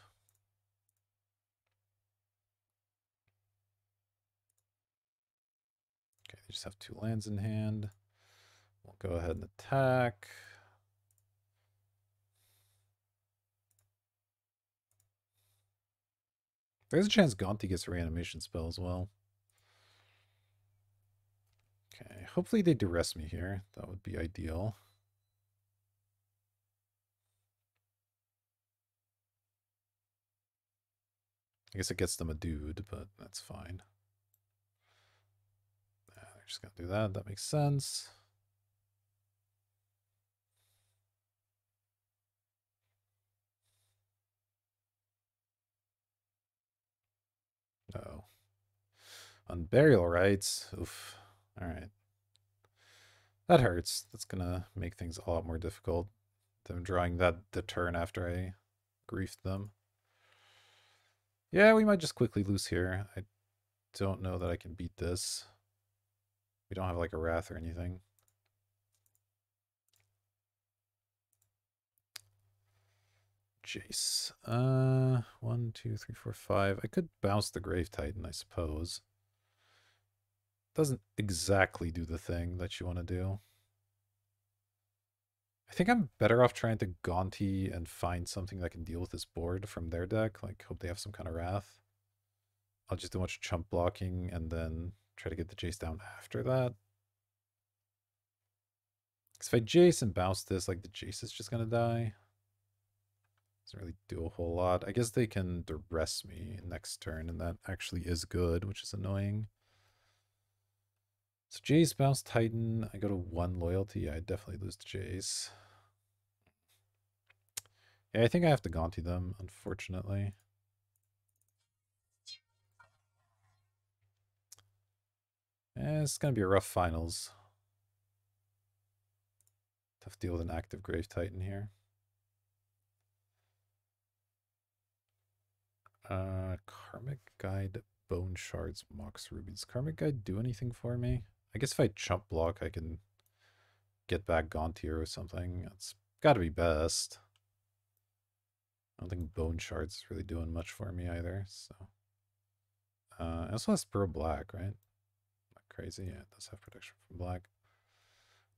Okay, they just have 2 lands in hand. We'll go ahead and attack. There's a chance Gonti gets a reanimation spell as well. Okay, hopefully they duress me here. That would be ideal. I guess it gets them a dude, but that's fine. Yeah, they're just going to do that. That makes sense. Oh. On burial rights. Oof. All right. That hurts. That's going to make things a lot more difficult. Them drawing that the turn after I griefed them. Yeah, we might just quickly lose here. I don't know that I can beat this. We don't have like a wrath or anything. Jace. 1, 2, 3, 4, 5. I could bounce the Grave Titan, I suppose. Doesn't exactly do the thing that you want to do. I think I'm better off trying to Gonti and find something that can deal with this board from their deck. Like, hope they have some kind of wrath. I'll just do a bunch of chump blocking and then try to get the Jace down after that. Because if I Jace and bounce this, like, the Jace is just going to die. Doesn't really do a whole lot. I guess they can duress me next turn, and that actually is good, which is annoying. So Jace, bounce Titan. I go to 1 loyalty. I definitely lose to Jace. Yeah, I think I have to Gonti them, unfortunately. It's going to be a rough finals. Tough deal with an active Grave Titan here. Karmic Guide, Bone Shards, Mox Rubies. Karmic Guide do anything for me? I guess if I chump block, I can get back Gauntier or something. That's got to be best. I don't think Bone Shards is really doing much for me either, so. It also has Pearl Black, right? Not crazy. Yeah, it does have protection from black.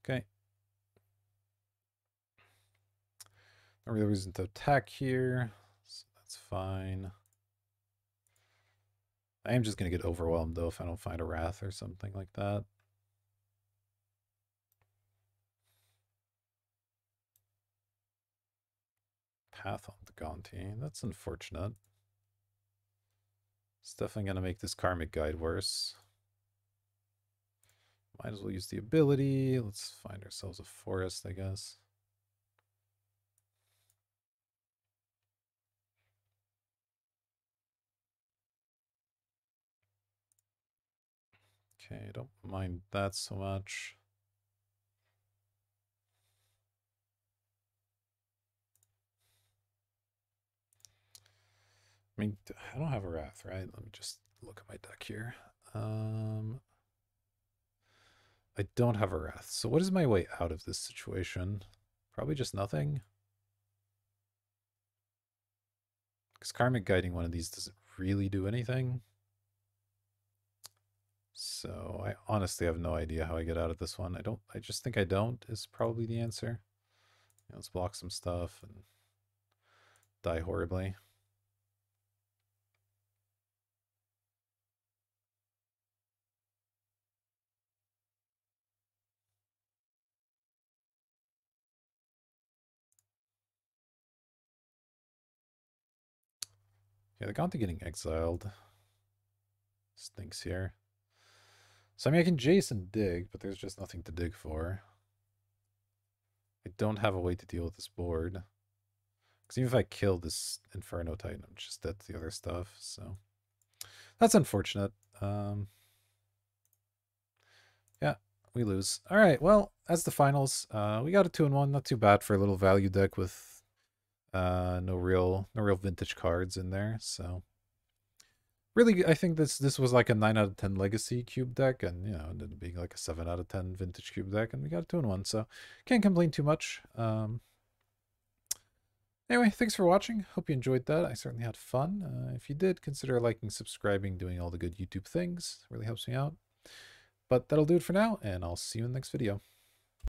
Okay. No real reason to attack here, so that's fine. I am just going to get overwhelmed, though, if I don't find a Wrath or something like that. Path on the Gaunty. That's unfortunate. It's definitely going to make this Karmic Guide worse. Might as well use the ability. Let's find ourselves a forest, I guess. Okay, don't mind that so much. I mean, I don't have a Wrath, right? Let me just look at my deck here. I don't have a Wrath. So what is my way out of this situation? Probably just nothing. Because Karmic Guiding one of these doesn't really do anything. So I honestly have no idea how I get out of this one. I just think I don't is probably the answer. Let's block some stuff and die horribly. Yeah, the Gaunty getting exiled stinks here. So I mean I can Jace and dig, but there's just nothing to dig for. I don't have a way to deal with this board. Because even if I kill this Inferno Titan, I'm just dead to the other stuff, so that's unfortunate. Yeah, we lose. All right, well, that's the finals. We got a 2-1, not too bad for a little value deck with no real vintage cards in there. So really, I think this was like a 9 out of 10 legacy cube deck, and you know, ended up being like a 7 out of 10 vintage cube deck, and we got a 2-1. So can't complain too much. Anyway, thanks for watching. Hope you enjoyed that. I certainly had fun. If you did, consider liking, subscribing, doing all the good YouTube things. It really helps me out. But that'll do it for now, and I'll see you in the next video.